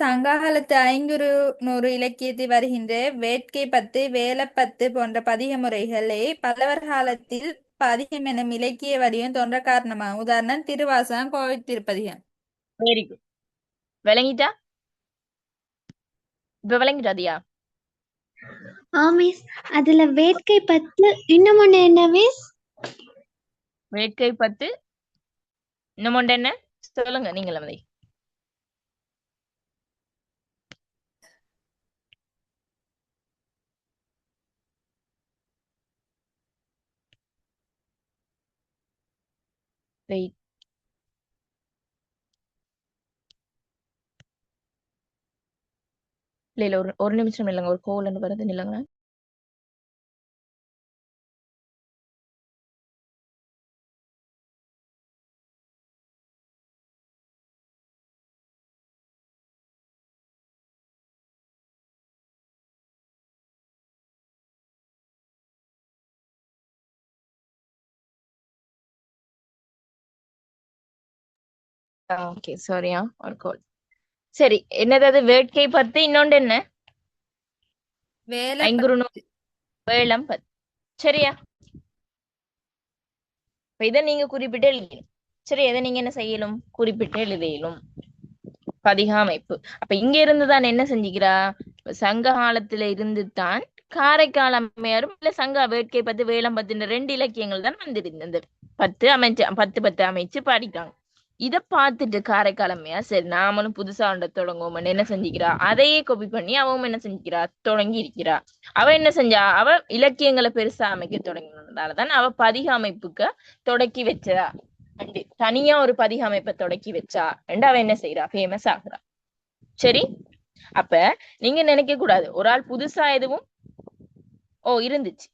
சங்ககாலத்து 500 இலக்கியத்தை வருகின்ற வேட்கை 10 வேலை 10 போன்ற பதிக முறைகளே பல்லவர் காலத்தில் பதிகம் எனும் இலக்கிய வடிவம் தோன்ற காரணமாகும். உதாரணம் திருவாசகம், கோவில் திருப்பதிகம். வெரி குட், விளங்கிட்டா? இப்ப விளங்கிட்டா தியா? மிஸ், அதுல வேட்கை 10 இன்னும் ஒண்ணு என்ன மிஸ்? வேட்கை 10 இன்னும் ஒன்று என்ன சொல்லுங்க நீங்களும் அதை. Wait. இல்ல ஒரு நிமிஷம் இல்லைங்க, ஒரு கோல் வருது இல்லைங்க. ஓகே, சாரியா, ஒரு கோல். சரி, என்னது வேட்கை 10 இன்னொன்று என்ன? வேலை 500 வேளம் 10. சரியா? இப்ப இதை நீங்க குறிப்பிட்டு எழுதணும். சரி, எதை நீங்க என்ன செய்யலும், குறிப்பிட்டு எழுதியலும். பதிக அமைப்பு அப்ப இங்க இருந்துதான் என்ன செஞ்சுக்கிறா, சங்க காலத்துல இருந்து தான் காரைக்கால் அம்மையாரும் இல்ல சங்க வேட்கை 10 வேளம் 10 இந்த 2 இலக்கியங்கள் தான் வந்திருந்தது. 10 அமைச்சு பாடிட்டாங்க. இத பார்த்துட்டு காரைக்கால் அம்மையார் சரி நாமளும் புதுசா ஒன்றை தொடங்குவோம் என்ன செஞ்சுக்கிறா, அதையே காப்பி பண்ணி அவன் என்ன செஞ்சுக்கிறா, தொடங்கி இருக்கிறா. அவ என்ன செஞ்சா, அவ இலக்கியங்களை பெருசா அமைக்க தொடங்கினதாலதான் அவ பதிக அமைப்புக்கு தொடக்கி வச்சா. தனியா ஒரு பதிக அமைப்பை தொடக்கி வச்சா ரெண்டு அவ என்ன செய்யறா, ஃபேமஸ் ஆகுறா. சரி, அப்ப நீங்க நினைக்க கூடாது ஒரு ஆள் புதுசா எதுவும் இருந்துச்சு,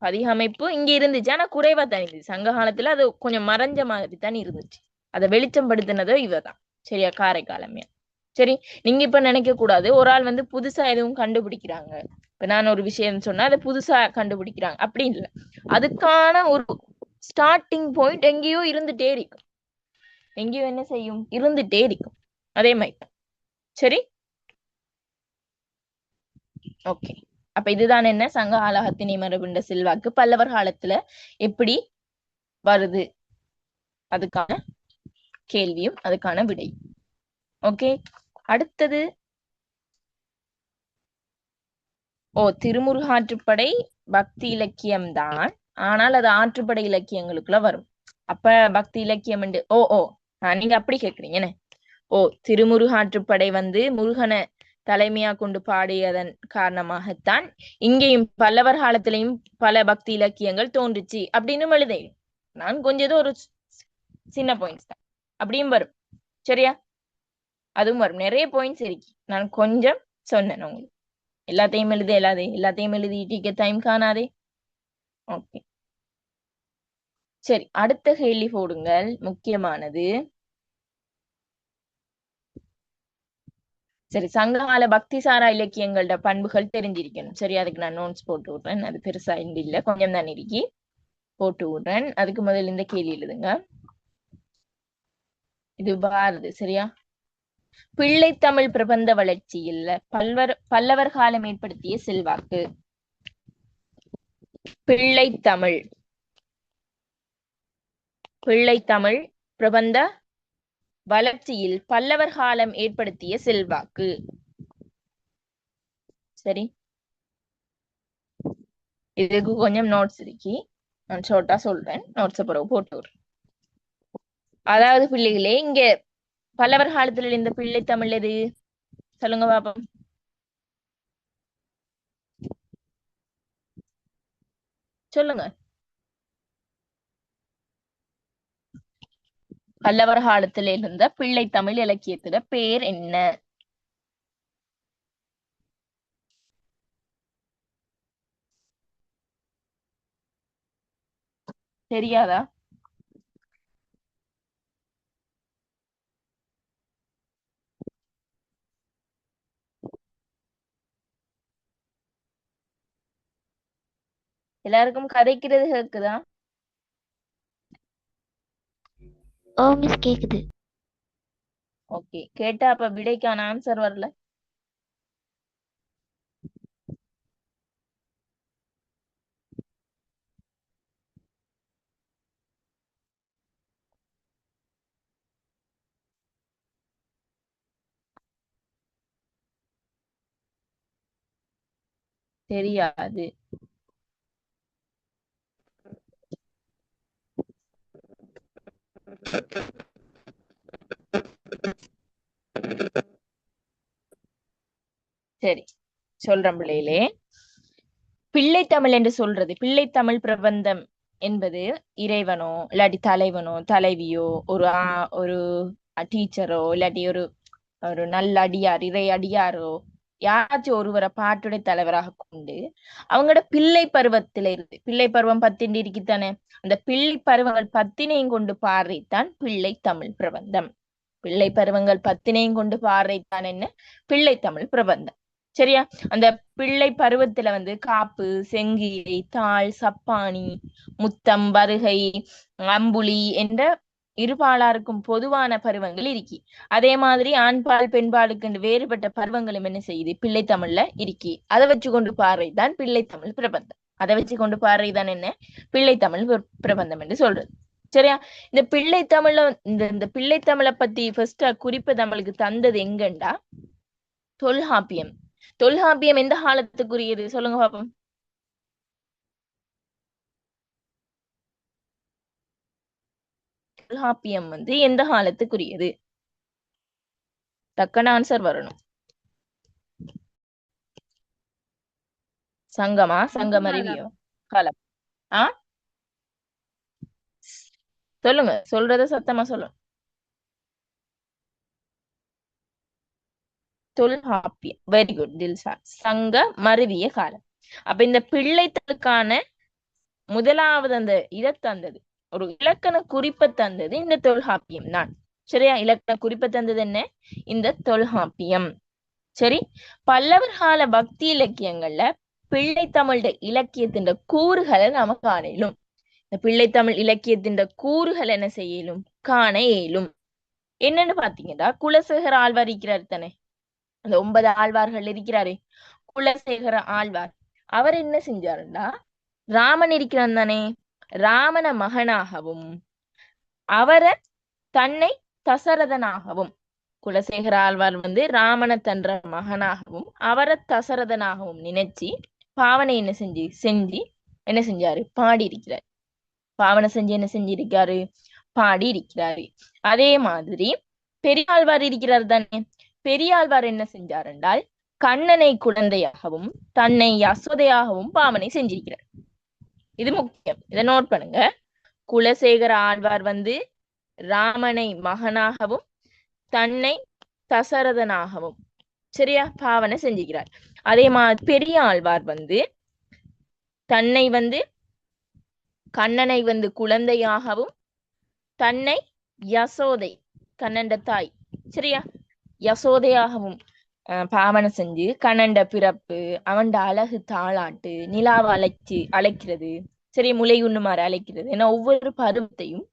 பதிக அமைப்பு இங்க இருந்துச்சு, ஆனா குறைவா தான் இருந்துச்சு. சங்க காலத்துல அது கொஞ்சம் மறைஞ்ச மாதிரி தான் இருந்துச்சு. அதை வெளிச்சம் படுத்தினதோ இவதான். சரியா, காரைக்கால் அம்மையார். சரி, நீங்க இப்ப நினைக்க கூடாது ஒரு ஆள் வந்து புதுசா எதுவும் கண்டுபிடிக்கிறாங்க, இப்ப நான் ஒரு விஷயம் சொன்னா அதை புதுசா கண்டுபிடிக்கிறாங்க அப்படி இல்லை. அதுக்கான ஒரு ஸ்டார்டிங் பாயிண்ட் எங்கேயோ இருந்துட்டே இருக்கும், எங்கேயோ என்ன செய்யும், இருந்துட்டே இருக்கும். அதே மாதிரி. சரி, ஓகே. அப்ப இதுதான் என்ன, சங்க காலகத்தினை மரபுண்ட செல்வாக்கு பல்லவர் காலத்துல எப்படி வருது, அதுக்கான கேள்வியும் அதுக்கான விடை. ஓகே, அடுத்தது திருமுருகாற்றுப்படை பக்தி இலக்கியம் தான், ஆனால் அது ஆற்றுப்படை இலக்கியங்களுக்குள்ள வரும். அப்ப பக்தி இலக்கியம் நீங்க அப்படி கேக்குறீங்க. திருமுருகாற்றுப்படை வந்து முருகனை தலைமையா கொண்டு பாடியதன் காரணமாகத்தான் இங்கேயும் பல்லவர் காலத்திலையும் பல பக்தி இலக்கியங்கள் தோன்றுச்சு அப்படின்னு எழுதேன். நான் கொஞ்சம் ஒரு சின்ன பாயிண்ட்ஸ் தான், அப்படியும் வரும். சரியா? அதுவும் வரும். நிறைய பாயிண்ட்ஸ் இருக்கு. நான் கொஞ்சம் சொன்னேன் உங்களுக்கு. எல்லாத்தையும் எல்லாத்தையும் எழுதிட்டு டைம் காணாதே. ஓகே, சரி, அடுத்த கேள்வி போடுங்கள். முக்கியமானது. சரி, சங்ககால பக்தி சாரா இலக்கியங்களோட பண்புகள் தெரிஞ்சிருக்கணும். சரி, அதுக்கு நான் நோட்ஸ் போட்டு விடுறேன். அது பெருசா இல்ல, கொஞ்சம் தான் இருக்கி, போட்டு விடுறேன். அதுக்கு முதல்ல இந்த கேள்வி எழுதுங்க. இது பாரது. சரியா? பிள்ளைத்தமிழ் பிரபந்த வளர்ச்சியில் பல்லவர் காலம் ஏற்படுத்திய செல்வாக்கு. பிள்ளைத்தமிழ் பிரபந்த வளர்ச்சியில் பல்லவர் காலம் ஏற்படுத்திய செல்வாக்கு. சரி, இதுக்கு கொஞ்சம் நோட்ஸ் இருக்கி, நான் ஷார்ட்டா சொல்றேன். நோட்ஸ் பிறகு போட்டு விடுறேன். அதாவது பிள்ளைகளே, இங்க பல்லவர் காலத்துல இந்த பிள்ளைத்தமிழ் எது சொல்லுங்க பாப்போம். சொல்லுங்க. பல்லவர் காலத்துல இருந்த பிள்ளைத்தமிழ் இலக்கியத்துல பேர் என்ன? தெரியாதா? எல்லாருக்கும் கதைக்கிறது கேக்குதா? ஓ மிஸ் கேக்குது. ஓகே, கேட்டா அப்ப விடைக்கான ஆன்சர் வரல. தெரியாது. சரி, சொல்றேன் பிள்ளைகளே. பிள்ளைத்தமிழ் என்று சொல்றது, பிள்ளைத்தமிழ் பிரபந்தம் என்பது இறைவனோ இல்லாட்டி தலைவனோ தலைவியோ ஒரு டீச்சரோ இல்லாட்டி ஒரு நல்ல அடியார் இறை அடியாரோ யாராச்சும் ஒருவரை பாட்டுடைய தலைவராக கொண்டு அவங்களோட பிள்ளை பருவத்தில இருந்து, பிள்ளை பருவம் 10 இருக்குத்தானே, அந்த பிள்ளை பருவங்கள் 10 கொண்டு பாடுறதுதான் பிள்ளை தமிழ் பிரபந்தம். பிள்ளை பருவங்கள் 10 கொண்டு பாடுறதுதான் என்ன? பிள்ளை தமிழ் பிரபந்தம். சரியா? அந்த பிள்ளை பருவத்துல வந்து காப்பு, செங்கீரை, தாள், சப்பாணி, முத்தம், வருகை, அம்புலி என்ற இருபாலாருக்கும் பொதுவான பருவங்கள் இருக்கி. அதே மாதிரி ஆண்பால் பெண்பாலுக்கு வேறுபட்ட பருவங்களும் என்ன செய்யுது? பிள்ளை தமிழ்ல இருக்கி. அதை வச்சு கொண்டு பாடுறதுதான் பிள்ளை தமிழ் பிரபந்தம். அதை வச்சு கொண்டு பாடுறதுதான் என்ன? பிள்ளை தமிழ் பிரபந்தம் என்று சொல்றது. சரியா? இந்த பிள்ளை தமிழ்ல இந்த பிள்ளை தமிழை பத்தி ஃபர்ஸ்ட் குறிப்பு நம்மளுக்கு தந்தது எங்கண்டா? தொல்காப்பியம். தொல்காப்பியம் எந்த காலத்துக்குரியது சொல்லுங்க பாப்போம். தொல்காப்பியம் வந்து எந்த காலத்துக்குரியது? டக்குன்னு ஆன்சர் வரணும். சங்கமா? சங்கமறிவியோ காலம்? ஆ, சொல்லுங்க, சொல்றத சத்தமா சொல்லுங்க. தொல்காப்பியம். Very good Dilsha. சங்க மருவிய காலம். அப்ப இந்த பிள்ளைத்தலுக்கான முதலாவது அந்த இதை தந்தது, ஒரு இலக்கண குறிப்பை தந்தது இந்த தொல்காப்பியம் தான். சரியா? இலக்கண குறிப்பை தந்தது என்ன? இந்த தொல்காப்பியம். சரி, பல்லவர் கால பக்தி இலக்கியங்கள்ல பிள்ளைத்தமிழ் இலக்கியத்தின் கூறுகளை நாம காண இயலும். இந்த பிள்ளைத்தமிழ் இலக்கியத்தின் கூறுகள் என்ன செய்யலும்? காண இயலும். என்னன்னு பாத்தீங்கன்னா, குலசேகர ஆழ்வார் இருக்கிறார் தானே, அந்த 9 ஆழ்வார்கள் இருக்கிறாரு. குலசேகர ஆழ்வார் அவர் என்ன செஞ்சாருன்னா, ராமன் இருக்கிறான் தானே, ராமன மகனாகவும் அவரை தன்னை தசரதனாகவும், குலசேகர ஆழ்வார் வந்து ராமன தன்ற மகனாகவும் அவரை தசரதனாகவும் நினைச்சு பாவனை என்ன செஞ்சு என்ன செஞ்சாரு? பாடி இருக்கிறார். பாவனை செஞ்சு என்ன செஞ்சிருக்காரு? பாடி இருக்கிறாரு. அதே மாதிரி பெரியாழ்வார் இருக்கிறார் தானே. பெரியாழ்வார் என்ன செஞ்சார் என்றால் கண்ணனை குழந்தையாகவும் தன்னை யசோதையாகவும் பாவனை செஞ்சிருக்கிறார். இது முக்கியம், இதை நோட் பண்ணுங்க. குலசேகர ஆழ்வார் ராமனை மகனாகவும் தன்னை தசரதனாகவும் சரியா பாவனை செஞ்சுக்கிறார். அதே மாதிரி பெரிய ஆழ்வார் தன்னை கண்ணனை குழந்தையாகவும் தன்னை யசோதை கண்ணண்ட தாய் சரியா யசோதையாகவும் பாவனை செஞ்சு கண்ணண்ட பிறப்பு, அவன்ட அழகு தாளாட்டு, நிலாவை அழைக்கிறது சரி, முலை உண்ணுமாறு அழைக்கிறது என ஒவ்வொரு பருவத்தையும்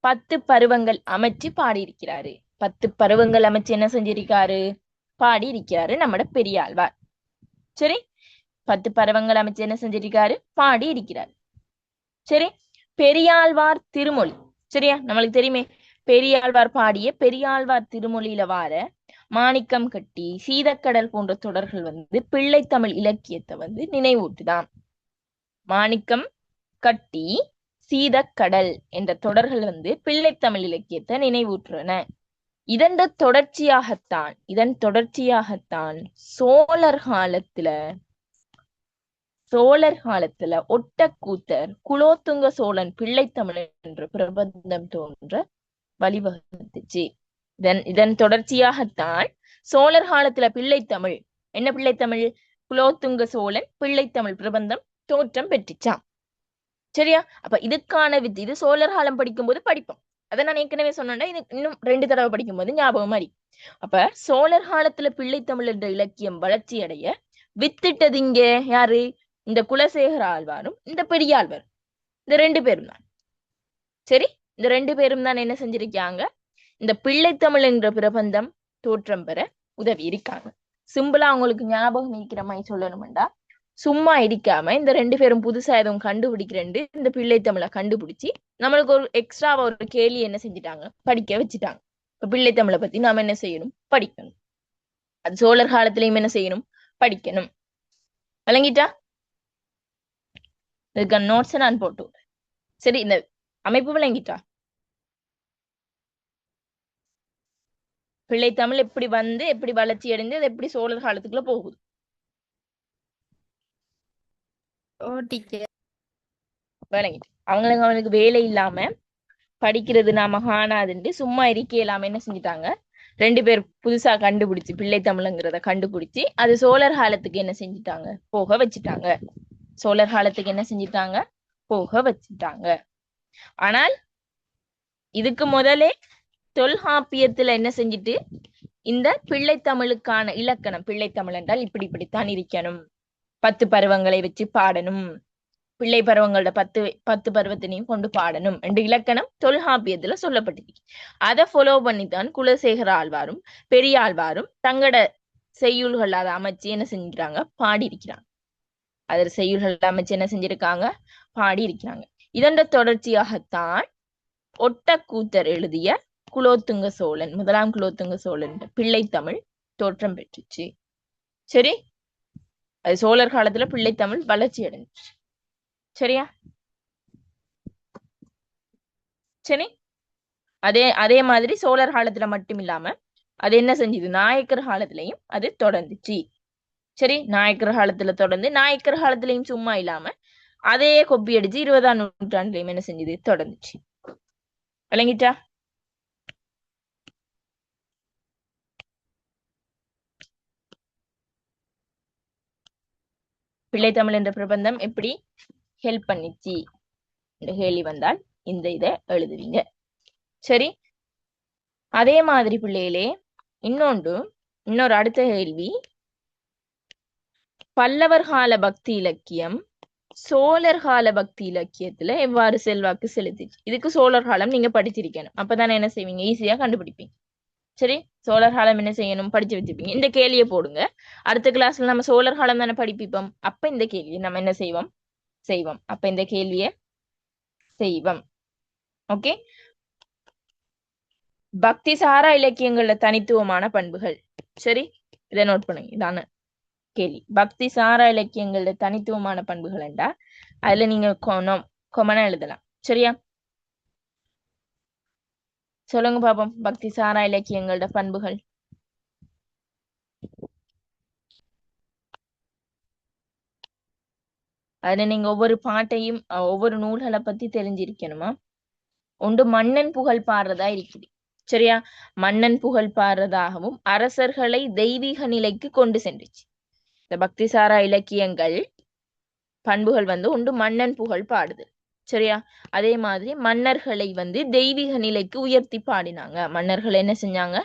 10 பருவங்கள் அமைச்சு பாடியிருக்கிறாரு. 10 பருவங்கள் அமைச்சு என்ன செஞ்சிருக்காரு? பாடி இருக்கிறாரு நம்மட பெரியாழ்வார். சரி, 10 பருவங்கள் அமைச்சு என்ன செஞ்சிருக்காரு? பாடி இருக்கிறார். சரி, பெரியாழ்வார் திருமொழி சரியா, நம்மளுக்கு தெரியுமே பெரியாழ்வார் பாடிய பெரியாழ்வார் திருமொழியில வார மாணிக்கம் கட்டி, சீதக்கடல் போன்ற தொடர்கள் பிள்ளைத்தமிழ் இலக்கியத்தை நினைவூட்டுதான். மாணிக்கம் கட்டி, சீதக்கடல் என்ற தொடர்கள் பிள்ளைத்தமிழ் இலக்கியத்தை நினைவூற்றுன. இதன் தொடர்ச்சியாகத்தான் சோழர் காலத்துல ஒட்டக்கூத்தர் குலோத்துங்க சோழன் பிள்ளைத்தமிழ் என்ற பிரபந்தம் தோன்ற வழிவகுத்துச்சு. இதன் தொடர்ச்சியாகத்தான் சோழர் காலத்துல பிள்ளைத்தமிழ், என்ன பிள்ளைத்தமிழ்? குலோத்துங்க சோழன் பிள்ளைத்தமிழ் பிரபந்தம் தோற்றம் பெற்றுச்சான். சரியா, அப்ப இதுக்கான இது சோழர் காலம் படிக்கும் போது படிப்போம். அதை நான் ஏற்கனவே சொன்னேன், இது இன்னும் 2 தடவை படிக்கும் போது ஞாபகம் மாதிரி. அப்ப சோழர் காலத்துல பிள்ளைத்தமிழ் என்ற இலக்கியம் வளர்ச்சி அடைய வித்திட்டது இங்க யாரு? இந்த குலசேகர ஆழ்வாரும் இந்த பெரியாழ்வார், இந்த 2 பேரும் தான். சரி, இந்த 2 பேரும் தான் என்ன செஞ்சிருக்காங்க? இந்த பிள்ளைத்தமிழ் என்ற பிரபந்தம் தோற்றம் பெற உதவி இருக்காங்க. சிம்பிளா உங்களுக்கு ஞாபகம் இருக்கிற மாதிரி சொல்லணும்டா, சும்மா இருக்காம இந்த 2 பேரும் புதுசா எதுவும் கண்டுபிடிக்கிறேன் இந்த பிள்ளைத்தமிழை கண்டுபிடிச்சு நம்மளுக்கு ஒரு எக்ஸ்ட்ராவா ஒரு கேள்வி என்ன செஞ்சுட்டாங்க? படிக்க வச்சுட்டாங்க. இப்ப பிள்ளைத்தமிழை பத்தி நாம என்ன செய்யணும்? படிக்கணும். அது சோழர் காலத்திலயும் என்ன செய்யணும்? படிக்கணும். விளங்கிட்டா? இதுக்கான நோட்ஸ் நான் போட்டு. சரி, இந்த அமைப்பு விளங்கிட்டா? பிள்ளைத்தமிழ் எப்படி எப்படி வளர்ச்சி அடைந்து அது எப்படி சோழர் காலத்துக்குள்ள போகுது? விளங்கிட்டு அவங்களுக்கு வேலை இல்லாம படிக்கிறது நாம காணாதுண்டு சும்மா இருக்க இல்லாம என்ன செஞ்சுட்டாங்க? 2 பேர் புதுசா கண்டுபிடிச்சு பிள்ளைத்தமிழ்ங்கிறத கண்டுபிடிச்சு அது சோழர் காலத்துக்கு என்ன செஞ்சுட்டாங்க? போக வச்சுட்டாங்க. சோழர் காலத்துக்கு என்ன செஞ்சுட்டாங்க? போக வச்சுட்டாங்க. ஆனால் இதுக்கு முதலே தொல்காப்பியத்துல என்ன செஞ்சுட்டு இந்த பிள்ளைத்தமிழுக்கான இலக்கணம், பிள்ளைத்தமிழ் என்றால் இப்படித்தான் இருக்கணும், 10 பருவங்களை வச்சு பாடணும், பிள்ளை பருவங்களோட 10 பருவத்தினையும் கொண்டு பாடணும் என்று இலக்கணம் தொல்காப்பியத்துல சொல்லப்பட்டிருக்கு. அதை ஃபாலோ பண்ணித்தான் குலசேகர ஆழ்வாரும் பெரியாழ்வாரும் தங்கட செய்யுள்கள் அதை அமைச்சு என்ன செஞ்சிருக்காங்க? பாடி இருக்கிறாங்க. அதில் செய்யுள்கள் அமைச்சு என்ன செஞ்சிருக்காங்க? பாடி இருக்கிறாங்க. இதன் தொடர்ச்சியாகத்தான் ஒட்டக்கூத்தர் எழுதிய குலோத்துங்க சோழன், 1ஆம் குலோத்துங்க சோழன் பிள்ளைத்தமிழ் தோற்றம் பெற்றுச்சு. சரி, அது சோழர் காலத்துல பிள்ளைத்தமிழ் வளர்ச்சி அடைஞ்சிச்சு. சரியா? சரி, அதே மாதிரி சோழர் காலத்துல மட்டும் இல்லாம அது என்ன செஞ்சது? நாயக்கர் காலத்திலையும் அது தொடர்ந்துச்சு. சரி, நாயக்கர் காலத்துல தொடர்ந்து நாயக்கர் காலத்திலையும் சும்மா இல்லாம அதே கொப்பி அடிச்சு 20ஆம் நூற்றாண்டுலயும் என்ன செஞ்சது? தொடர்ந்துச்சு. விளங்கிட்டா? பிள்ளைத்தமிழ் என்ற பிரபந்தம் எப்படி ஹெல்ப் பண்ணிச்சு இந்த கேள்வி வந்தால் இந்த இதை எழுதுவீங்க. சரி, அதே மாதிரி பிள்ளைகளே இன்னொரு அடுத்த கேள்வி, பல்லவர் கால பக்தி இலக்கியம் சோழர் கால பக்தி இலக்கியத்துல எவ்வாறு செல்வாக்கு செலுத்திச்சு? இதுக்கு சோழர் காலம் நீங்க படிச்சிருக்கணும், அப்பதானே என்ன செய்வீங்க? ஈஸியா கண்டுபிடிப்பீங்க. சரி, சோழர் காலம் என்ன செய்யணும்? படிச்சு வச்சிருப்பீங்க. இந்த கேள்வியை போடுங்க. அடுத்த கிளாஸ்ல நம்ம சோழர் காலம் தானே படிப்பிப்போம். அப்ப இந்த கேள்வியை நம்ம என்ன செய்வோம்? அப்ப இந்த கேள்வியை செய்வோம். ஓகே, பக்தி சாரா இலக்கியங்கள்ல தனித்துவமான பண்புகள். சரி, இதை நோட் பண்ணுங்க. இதான கேள்வி. பக்தி சாரா இலக்கியங்கள்ல தனித்துவமான பண்புகள் என்றா அதுல நீங்க கொமனா எழுதலாம். சரியா? சொல்லுங்க பாப்போம், பக்தி சாரா இலக்கியங்களோட பண்புகள். அதுல நீங்க ஒவ்வொரு பாட்டையும் ஒவ்வொரு நூல்களை பத்தி தெரிஞ்சிருக்கணுமா. ஒன்று மன்னன் புகழ் பாடுறதா இருக்குது. சரியா? மன்னன் புகழ் பாடுறதாகவும் அரசர்களை தெய்வீக நிலைக்கு கொண்டு சென்றுச்சு. இந்த பக்தி சாரா இலக்கியங்கள் பண்புகள் வந்து ஒன்று மன்னன் புகழ் பாடுது. சரியா? அதே மாதிரி மன்னர்களை வந்து தெய்வீக நிலைக்கு உயர்த்தி பாடினாங்க. மன்னர்கள் என்ன செஞ்சாங்க?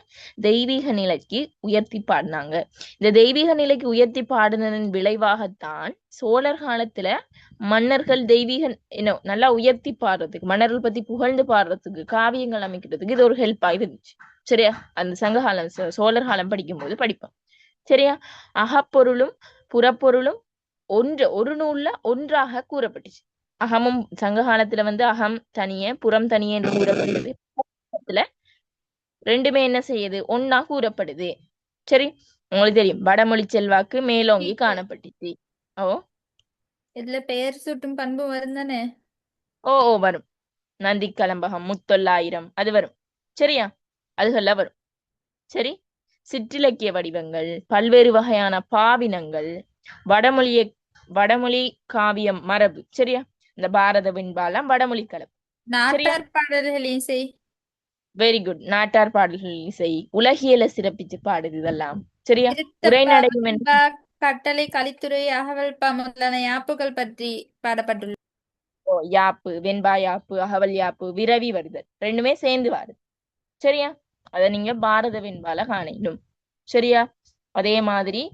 தெய்வீக நிலைக்கு உயர்த்தி பாடினாங்க. இந்த தெய்வீக நிலைக்கு உயர்த்தி பாடினதன் விளைவாகத்தான் சோழர் காலத்துல மன்னர்கள் தெய்வீக நல்லா உயர்த்தி பாடுறதுக்கு, மன்னர்கள் பத்தி புகழ்ந்து பாடுறதுக்கு, காவியங்கள் அமைக்கிறதுக்கு இது ஒரு ஹெல்ப்பா இருந்துச்சு. சரியா? அந்த சங்ககாலம் சோழர் காலம் படிக்கும்போது படிப்போம். சரியா? அகப்பொருளும் புறப்பொருளும் ஒரு நூல்ல ஒன்றாக கூறப்பட்டுச்சு. அகமும் சங்க காலத்துல வந்து அகம் தனியே புறம் தனியே என்று கூறப்படுது. ரெண்டுமே என்ன செய்யுது? ஒன்னா கூறப்படுது. சரி, உங்களுக்கு தெரியும் வடமொழி செல்வாக்கு மேலோங்கி காணப்பட்டுச்சு. ஓ இதுல பெயர் சூட்டும் பண்பு வரும் தானே? ஓ ஓ வரும். நந்தி கலம்பகம், முத்தொள்ளாயிரம் அது வரும். சரியா? அதுகள்லாம் வரும். சரி, சிற்றிலக்கிய வடிவங்கள், பல்வேறு வகையான பாவினங்கள், வடமொழி காவியம் மரபு. சரியா? இந்த பாரத வெண்பாலாம் வடமொழி கலப்பு. சரியா? நாட்டார் பாடல்கள் இசை. Very good. நாட்டார் பாடல்கள் இசை, உலகியல சிறப்பிச்சு பாடுது இதெல்லாம். சரியா? திருத்தப்பா, உரைநடையும் வெண்பா, கட்டளை, கலித்துறை, அகவல்பா முதலான யாப்புகள் பற்றி பாடப்பட்டுள்ளது. யாப்பு, வெண்பா யாப்பு, அகவல் யாப்பு, விரவி வருதல் ரெண்டுமே சேர்ந்து வருது. சரியா? அத நீங்க பாரத வெண்பால காணணும். சரியா? அதே மாதிரி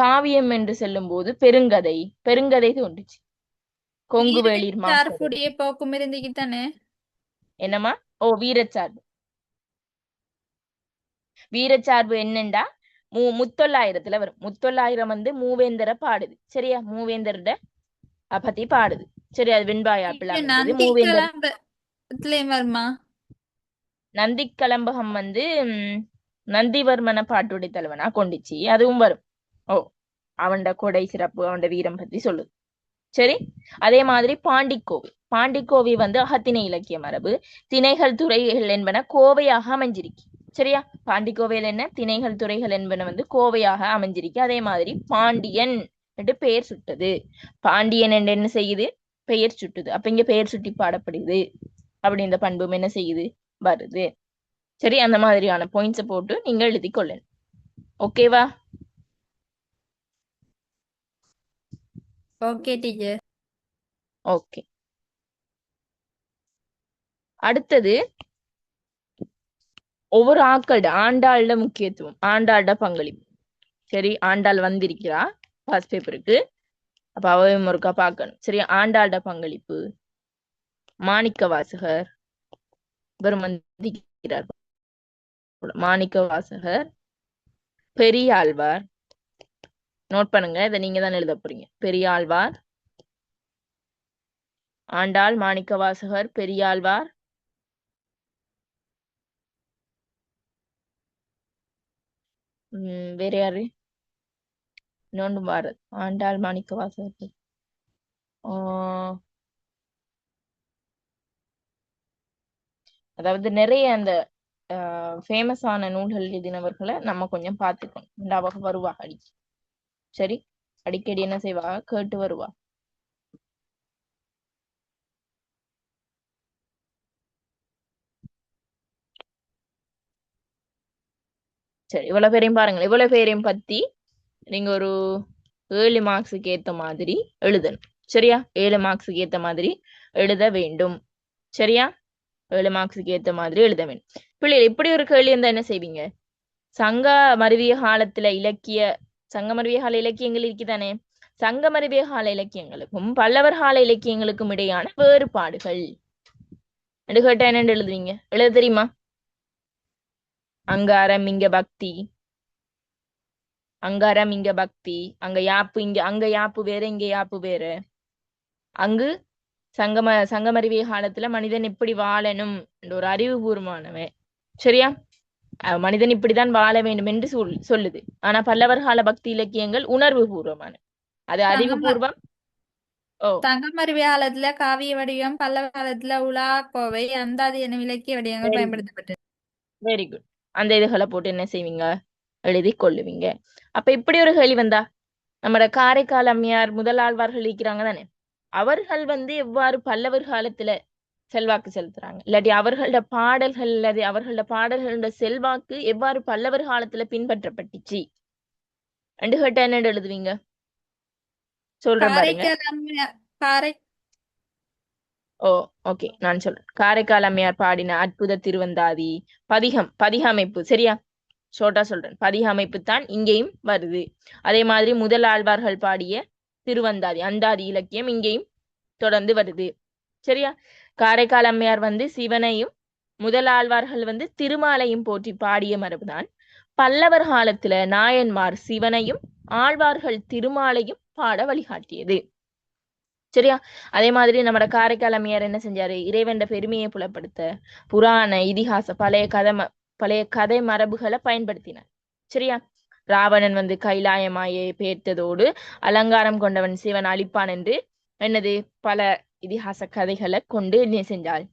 காவியம் என்று செல்லும் போது பெருங்கதை தோன்றுச்சு. கொங்கு வேளிர் மாக்கதை. சார்புடைய போக்கும் இருந்துக்கிட்டானே. என்னம்மா? ஓ வீரச்சார்பு. வீரச்சார்பு என்னண்டா முத்தொள்ளாயிரத்துல வரும். முத்தொள்ளாயிரம் வந்து மூவேந்தரை பாடுது. சரியா? மூவேந்தரோட பத்தி பாடுது. சரி, அது வெண்பாயாப்பில் மூவேந்தர். வருமா? நந்திக்கலம்பகம் வந்து நந்திவர்மன பாட்டுடைய தலைவனா கொண்டுச்சு, அதுவும் வரும். ஓ அவன்ட கொடை சிறப்பு, அவன்ட வீரம் பத்தி சொல்லுது. சரி, அதே மாதிரி பாண்டிக்கோவை வந்து அகத்திணை இலக்கிய மரபு, திணைகள் துறைகள் என்பன கோவையாக அமைஞ்சிருக்கு. சரியா? பாண்டிக்கோவையில் என்ன திணைகள் துறைகள் என்பன வந்து கோவையாக அமைஞ்சிருக்கு. அதே மாதிரி பாண்டியன் என்று பெயர் சுட்டது. பாண்டியன் என்று என்ன செய்யுது? பெயர் சுட்டுது. அப்ப இங்க பெயர் சுட்டி பாடப்படுது. அப்படி இந்த பண்பும் என்ன செய்யுது? வருது. சரி, அந்த மாதிரியான பாயிண்ட்ஸை போட்டு நீங்க எழுதி கொள்ளணும். ஓகேவா? Okay teacher. ஓகே, அடுத்தது ஒவ்வொரு ஆண்டாளோட முக்கியத்துவம், ஆண்டாளோட பங்களிப்பு. சரி, ஆண்டாள் வந்திருக்கிறா பாஸ் பேப்பருக்கு, அப்ப அவையும் ஒருக்கா பார்க்கணும். சரி, ஆண்டாளோட பங்களிப்பு. மாணிக்க வாசகர் இவர் வந்திருக்கிறார். மாணிக்க வாசகர், பெரியாழ்வார். நோட் பண்ணுங்க, இதை நீங்க தான் எழுத போறீங்க. பெரியாழ்வார், ஆண்டாள், மாணிக்க வாசகர், பெரியாழ்வார், வேற யாரு? இன்னொன்று பாரத். ஆண்டாள், மாணிக்க வாசகர், அதாவது நிறைய அந்த ஃபேமஸான நூல்கள் எழுதினவர்களை நம்ம கொஞ்சம் பார்த்துக்கணும். அவங்க வருவா அடிக்கடி. சரி, அடிக்கடி என்ன செய்வா? கேட்டு வருவா. சரி, இவ்வளவு பேரையும் பாருங்கள். இவ்வளவு பேரையும் பத்தி நீங்க ஒரு 7 மார்க்ஸுக்கு ஏத்த மாதிரி எழுதணும். சரியா? 7 மார்க்ஸுக்கு ஏத்த மாதிரி எழுத வேண்டும். சரியா? 7 மார்க்ஸுக்கு ஏத்த மாதிரி எழுத வேண்டும். பிள்ளைகள் இப்படி ஒரு கேள்வி இருந்தா என்ன செய்வீங்க? சங்க மருவிய காலத்துல சங்க மருவிய கால இலக்கியங்கள் இருக்குதானே? சங்க மருவிய கால இலக்கியங்களுக்கும் பல்லவர் கால இலக்கியங்களுக்கும் இடையான வேறுபாடுகள் என்று கேட்டா என்னென்று எழுதுவீங்க? எழுத தெரியுமா? அங்காரம் இங்க பக்தி, அங்காரம் இங்க பக்தி, அங்க யாப்பு வேற, இங்க யாப்பு வேற. அங்கு சங்கமறிவிய காலத்துல மனிதன் இப்படி வாழணும் என்ற ஒரு அறிவுபூர்வமானவன். சரியா? மனிதன் இப்படிதான் வாழ வேண்டும் என்று சொல்லுது. ஆனா பல்லவர் கால பக்தி இலக்கியங்கள் உணர்வு பூர்வமான, அது அறிவுபூர்வம் ஓ சங்கமருவி காலத்துல காவிய வடிவம், பல்லவ காலத்துல உலா கோவை, அந்தாதி எனும் இலக்கிய வடிவங்கள் வெரி குட், பயன்படுத்தப்பட்டது. Very good. அந்த இதுகளை போட்டு என்ன செய்வீங்க, எழுதி கொள்ளுவீங்க. அப்ப இப்படி ஒரு கேள்வி வந்தா, நம்மட காரைக்கால் அம்மையார் முதலாழ்வார்கள் இருக்கிறாங்க தானே, அவர்கள் எவ்வாறு பல்லவர் காலத்துல செல்வாக்கு செலுத்துறாங்க, இல்லாட்டி அவர்களோட பாடல்கள் அல்லது அவர்களோட பாடல்களோட செல்வாக்கு எவ்வாறு பல்லவர் காலத்துல பின்பற்றப்பட்டுச்சு ரெண்டு கேட்டா என்ன எழுதுவீங்க? சொல்றேன் பாருங்க. காரைக்கால் அம்மையார் காரை ஓ ஓகே, நான் சொல்றேன். காரைக்கால் அம்மையார் பாடின அற்புத திருவந்தாதி பதிக அமைப்பு, சரியா? ஷோர்ட்டா சொல்றேன். பதிக அமைப்பு தான் இங்கேயும் வருது. அதே மாதிரி முதல் ஆழ்வார்கள் பாடிய திருவந்தாதி அந்தாதி இலக்கியம் இங்கேயும் தொடர்ந்து வருது, சரியா? காரைக்கால் அம்மையார் சிவனையும் முதல் ஆழ்வார்கள் திருமாலையும் போற்றி பாடிய மரபுதான் பல்லவர் காலத்துல நாயன்மார் சிவனையும் ஆழ்வார்கள் திருமாலையும் பாட வழிகாட்டியது, சரியா? அதே மாதிரி நம்ம காரைக்கால் அம்மையார் என்ன செஞ்சாரு, இறைவன் பெருமையை புலப்படுத்த புராண இதிகாச பழைய கதை மரபுகளை பயன்படுத்தினார், சரியா? ராவணன் கைலாயமாயை பேர்த்ததோடு அலங்காரம் கொண்டவன் சிவன் அழிப்பான் என்று என்னது பல இதிகாச கதைகளை கொண்டு என்ன செஞ்சாள்,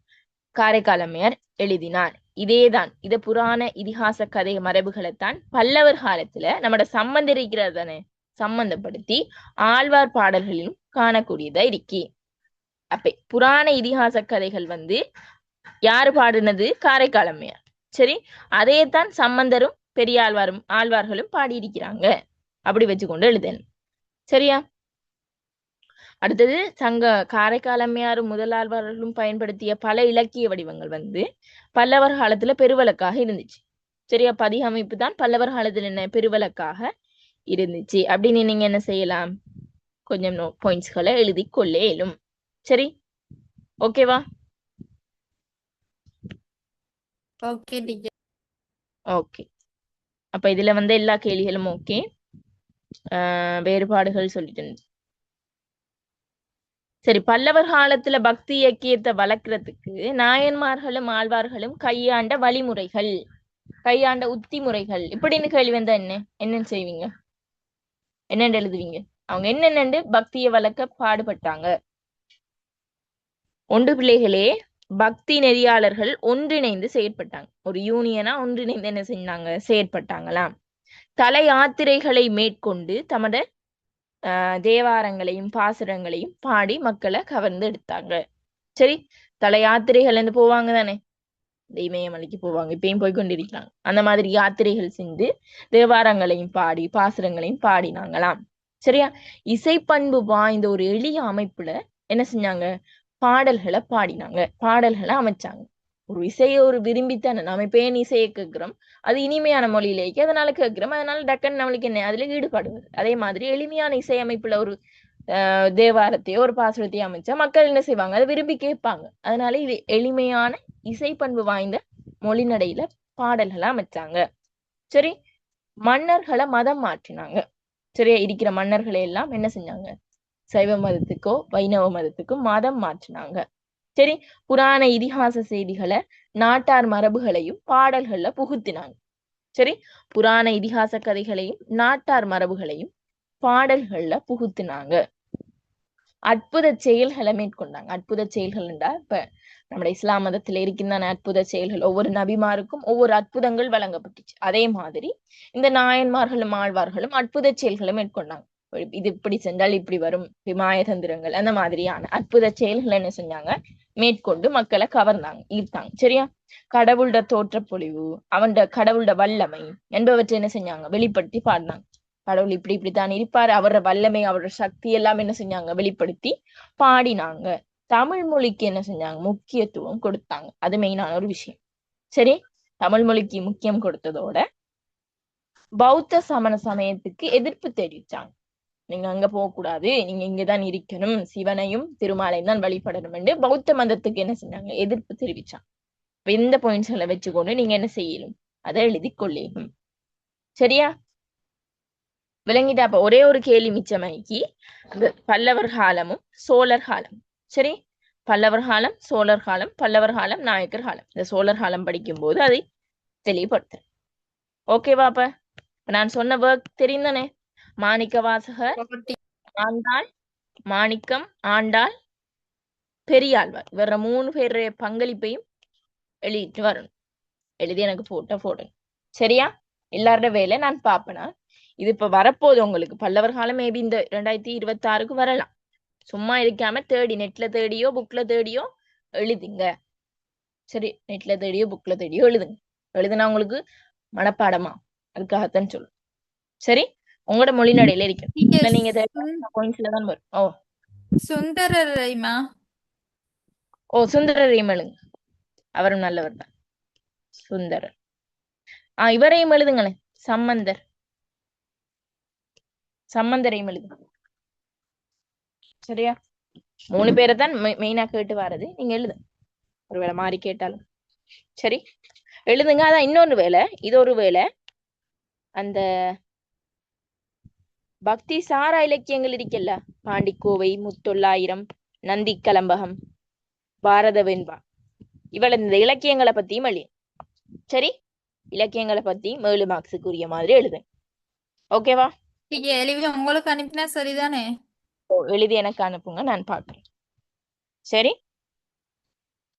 காரைக்கால் அம்மையார் எழுதினார். இதேதான், இத புராண இதிகாச கதை மரபுகளைத்தான் பல்லவர் காலத்துல நம்மட சம்பந்தம் இருக்கிறது தானே, சம்பந்தப்படுத்தி ஆழ்வார் பாடல்களிலும் காணக்கூடியதா இருக்கி. அப்ப புராண இதிகாச கதைகள் யாரு பாடினது, காரைக்கால் அம்மையார், சரி? அதே தான் சம்பந்தரும் ஆழ்வார்களும் பாடியிருக்கிறாங்க. அப்படி வச்சுக்கொண்டு எழுதணும், சரியா? அடுத்தது காரைக்கால் அம்மையாரும் முதலாழ்வார்களும் பயன்படுத்திய பல இலக்கிய வடிவங்கள் பல்லவர் காலத்துல பெருவழக்காக இருந்துச்சு, சரியா? பதிக அமைப்பு தான் பல்லவர் காலத்துல என்ன பெருவழக்காக இருந்துச்சு அப்படின்னு நீங்க என்ன செய்யலாம், கொஞ்சம் பாயிண்ட்ஸ்களை எழுதி கொள்ளேலும், சரி? ஓகேவா? Okay teacher. ஓகே, அப்ப இதுல எல்லா கேள்விகளும் ஓகே. வேறுபாடுகள் சொல்லிட்டேன். சரி, பல்லவர் காலத்துல பக்தி இலக்கியத்தை வளர்க்கறதுக்கு நாயன்மார்களும் ஆழ்வார்களும் கையாண்ட வழிமுறைகள், கையாண்ட உத்தி முறைகள் இப்படின்னு கேள்வி வந்தா என்னன்னு செய்வீங்க, என்னென்று எழுதுவீங்க? அவங்க என்னென்னு பக்தியை வளர்க்க பாடுபட்டாங்க. ஒன்று பிள்ளைகளே, பக்தி நெறியாளர்கள் ஒன்றிணைந்து செயற்பட்டாங்க. ஒரு யூனியனா ஒன்றிணைந்து என்ன செஞ்சாங்க, செயற்பட்டாங்களாம். தல யாத்திரைகளை மேற்கொண்டு தமது தேவாரங்களையும் பாசுரங்களையும் பாடி மக்களை கவர்ந்து எடுத்தாங்க, சரி? தல யாத்திரைகள் போவாங்க தானே, இமயமலைக்கு போவாங்க, இப்பயும் போய்கொண்டிருக்கிறாங்க. அந்த மாதிரி யாத்திரைகள் செஞ்சு தேவாரங்களையும் பாடி பாசுரங்களையும் பாடினாங்களாம், சரியா? இசைப்பண்பு வாய்ந்த ஒரு எளிய அமைப்புல என்ன செஞ்சாங்க, பாடல்களை பாடினாங்க, பாடல்களை அமைச்சாங்க. ஒரு இசையை விரும்பித்தானே நாம இப்ப ஏன் இசையை கேட்கிறோம், அது இனிமையான மொழியிலேக்கு அதனால கேட்கிறோம், அதனால டக்குன்னு நம்மளுக்கு என்ன அதுல ஈடுபாடுவது. அதே மாதிரி எளிமையான இசை அமைப்புல ஒரு தேவாரத்தையோ ஒரு பாசுரத்தையோ அமைச்சா மக்கள் என்ன செய்வாங்க, அதை விரும்பி கேட்பாங்க. அதனால இது எளிமையான இசைப்பண்பு வாய்ந்த மொழிநடையில பாடல்களை அமைச்சாங்க, சரி? மன்னர்களை மதம் மாற்றினாங்க, சரியா? இருக்கிற மன்னர்களை எல்லாம் என்ன செஞ்சாங்க, சைவ மதத்துக்கோ வைணவ மதத்துக்கோ மதம் மாற்றினாங்க, சரி? புராண இதிகாச செய்திகளை நாட்டார் மரபுகளையும் பாடல்கள்ல புகுத்தினாங்க, சரி? புராண இதிகாச கதைகளையும் நாட்டார் மரபுகளையும் பாடல்கள்ல புகுத்தினாங்க. அற்புத செயல்களை மேற்கொண்டாங்க. அற்புத செயல்கள் என்றா இப்ப நம்ம இஸ்லாம் மதத்துல இருக்கின்ற அற்புத செயல்கள், ஒவ்வொரு நபிமாருக்கும் ஒவ்வொரு அற்புதங்கள் வழங்கப்பட்டுச்சு. அதே மாதிரி இந்த நாயன்மார்களும் ஆழ்வார்களும் அற்புத செயல்களை மேற்கொண்டாங்க. இது இப்படி சென்றால் இப்படி வரும், மாயதந்திரங்கள், அந்த மாதிரியான அற்புத செயல்களை என்ன செஞ்சாங்க, மேற்கொண்டு மக்களை கவர்ந்தாங்க, ஈர்த்தாங்க, சரியா? கடவுளோட தோற்றப்பொழிவு, கடவுளோட வல்லமை என்பவற்றை என்ன செஞ்சாங்க, வெளிப்படுத்தி பாடினாங்க. கடவுள் இப்படி இப்படித்தான் இருப்பாரு, அவரோட வல்லமை அவரோட சக்தி எல்லாம் என்ன செஞ்சாங்க, வெளிப்படுத்தி பாடினாங்க. தமிழ் மொழிக்கு என்ன செஞ்சாங்க, முக்கியத்துவம் கொடுத்தாங்க. அது மெயினான ஒரு விஷயம், சரி? தமிழ் மொழிக்கு முக்கியம் கொடுத்ததோட பௌத்த சமண சமயத்துக்கு எதிர்ப்பு தெரிவிச்சாங்க. நீங்க அங்க போகக்கூடாது, நீங்க இங்கதான் இருக்கணும், சிவனையும் திருமாலையும் தான் வழிபடணும் என்று பௌத்த மதத்துக்கு என்ன செஞ்சாங்க, எதிர்ப்பு தெரிவிச்சாங்க. இந்த பாயிண்ட்ஸ்களை வச்சுக்கொண்டு நீங்க என்ன செய்யலும், அதை எழுதி கொள்ளேயும், சரியா? விளங்கிட்டா? அப்ப ஒரே ஒரு கேள்வி மிச்சமாக்கி, பல்லவர் காலமும் சோழர் காலம், சரி? பல்லவர் காலம், சோழர் காலம், பல்லவர் காலம், நாயக்கர் காலம். இந்த சோழர் காலம் படிக்கும் போது அதை தெளிவுபடுத்த, ஓகேவா? அப்ப நான் சொன்ன ஒர்க் தெரிந்தானே, மாணிக்க வாசகர், ஆண்டாள், மாணிக்கம், ஆண்டாள், பெரியாழ்வார் இவர 3 பேருடைய பங்களிப்பையும் எழுதிட்டு வரணும். எழுதி எனக்கு போடணும். சரியா? எல்லாரோட வேலை நான் பாப்பேனா. இது இப்ப வரப்போகுது உங்களுக்கு. பல்லவர் காலம் மேபி இந்த 2026க்கு வரலாம். சும்மா இருக்காம தேடி நெட்ல தேடியோ புக்ல தேடியோ எழுதுங்க. சரி, நெட்ல தேடியோ புக்ல தேடியோ எழுதுங்க. எழுதுனா உங்களுக்கு மனப்பாடமா, அதுக்காகத்தான் சொல்லு. சரி, உங்களோட மொழிநடையில இருக்கணும். நீங்க இல்ல நீங்க சுந்- பாயிண்ட்ஸ்ல தான் வரும். ஓ சுந்தரரைமா ஓ சுந்தரரையும் எழுதுங்க. அவரும் நல்லவர் தான், சுந்தரர். இவரையும் எழுதுங்களேன், சம்பந்தரையும் எழுதுங்க. சரியா? 3 பேரை தான் மெயினா கேட்டு வர்றது. நீங்க எழுதுங்க, ஒருவேளை மாறி கேட்டாலும். சரி, எழுதுங்க. அதான் இன்னொரு வேலை, இது ஒரு வேலை. அந்த பக்தி சாரா இலக்கியங்கள் இருக்கல்ல, பாண்டிக்கோவை, முத்தொள்ளாயிரம், நந்தி கலம்பகம், பாரத வெண்பா, இவள இந்த இலக்கியங்களை பத்தியும் எழுது. சரி, இலக்கியங்களை பத்தி 7 மார்க்ஸுக்குரிய மாதிரி எழுதுங்க. ஓகேவா? நீங்க எழுதி உங்களுக்கு அனுப்பினா சரிதானே? எழுதி எனக்கு அனுப்புங்க, நான் பார்க்குறேன். சரி,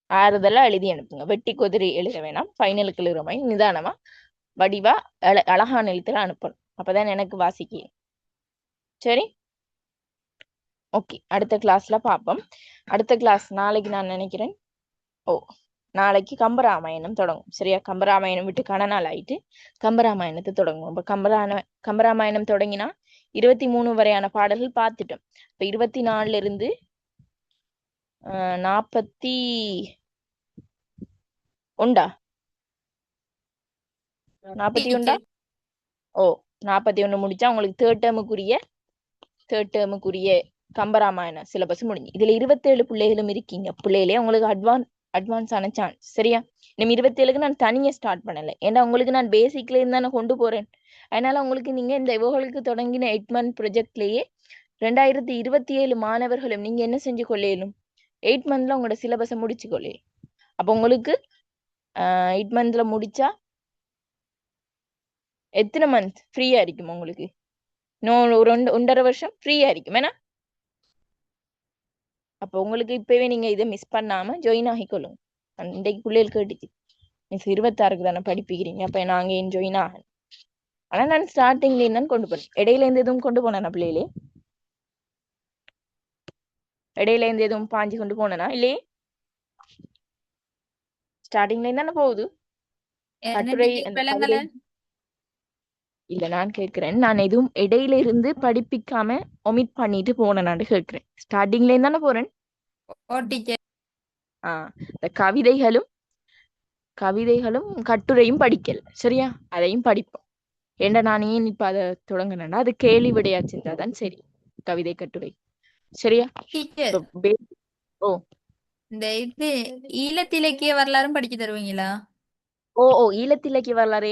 ஆறுதலா எழுதி அனுப்புங்க. வெட்டி கொதிரி எழுத வேணாம். ஃபைனலுக்கு எழுதுற மாதிரி நிதானமா வடிவா அழகான எழுத்துல அனுப்பணும். அப்பதான் எனக்கு வாசிக்க. சரி, ஓகே. அடுத்த கிளாஸ்ல பார்ப்போம். அடுத்த கிளாஸ் நாளைக்கு நான் நினைக்கிறேன். நாளைக்கு கம்பராமாயணம் தொடங்கும். சரியா? கம்பராமாயணம் விட்டு கன நாள் ஆயிட்டு கம்பராமாயணத்தை தொடங்கும். இப்ப கம்பராமாயணம் தொடங்கினா 23 வரையான பாடல்கள் பார்த்துட்டோம். இப்ப 24 இருந்து 41 41 41 முடிச்சா உங்களுக்கு தேர்ட் டேர்முக்குரிய கம்பராமாயண சிலபஸ் முடிஞ்சு. இதுல 27 பிள்ளைகளும் இருக்கீங்க. பிள்ளைகளே உங்களுக்கு அட்வான்ஸ் ஆன சான்ஸ். சரியா? நம்ம 27க்கு நான் தனியா ஸ்டார்ட் பண்ணல. ஏன்னா உங்களுக்கு நான் பேசிக்ல இருந்து தானே கொண்டு போறேன். அதனால உங்களுக்கு நீங்க இந்த இவங்களுக்கு தொடங்கின 8 மந்த் ப்ரொஜெக்ட்லயே 2027 மாணவர்களும் நீங்க என்ன செஞ்சு கொள்ளையிலும் 8 மந்த்ல உங்களோட சிலபஸை முடிச்சு கொள்ளையும். அப்ப உங்களுக்கு 8 மந்த்ல முடிச்சா எத்தனை மந்த் ஃப்ரீயா இருக்கும் உங்களுக்கு? இன்னும் ஒரு 1.5 வருஷம் ஃப்ரீயா இருக்கும். ஏன்னா அப்ப உங்களுக்கு இப்பவே நீங்க இதை மிஸ் பண்ணாம ஜாயின் ஆகிக்கொள்ளுங்க. இன்றைக்கு பிள்ளைகள் கேட்டுச்சு, மிஸ் 26க்கு தானே படிப்பிக்கிறீங்க, அப்ப நாங்க ஏன் ஜாயின் ஆகணும். ஆனா நான் ஸ்டார்டிங்ல இருந்தான் கொண்டு போனேன். இடையில இருந்து எதுவும் கொண்டு போனேன்னா பிள்ளைகளே? இடையில இருந்து எதுவும் பாஞ்சு கொண்டு போனேனா? இல்லையே, ஸ்டார்டிங்ல இருந்தானே போகுது. கட்டுரை அந்த விளங்கல. இல்ல, நான் கேட்கிறேன், நான் எதுவும் இடையில இருந்து படிப்பிக்காம ஒமிட் பண்ணிட்டு போனேனான்னு கேட்கிறேன். ஸ்டார்டிங்ல இருந்து தானே போறேன். ஓட்டிக்க இந்த கவிதைகளும் கட்டுரையும் படிக்கல. சரியா? அதையும் படிப்போம். ஏண்டா நான் ஏன் இப்ப அதை தொடங்கினேன்னா அது கேள்வி விடையா செஞ்சாதான் சரி. கவிதை கட்டுரை. சரியா? டீச்சர், ஓ இந்த ஈழத்திலக்கிய வரலாறும் படிக்க தருவீங்களா? ஈழத்திலக்கிய வரலாறு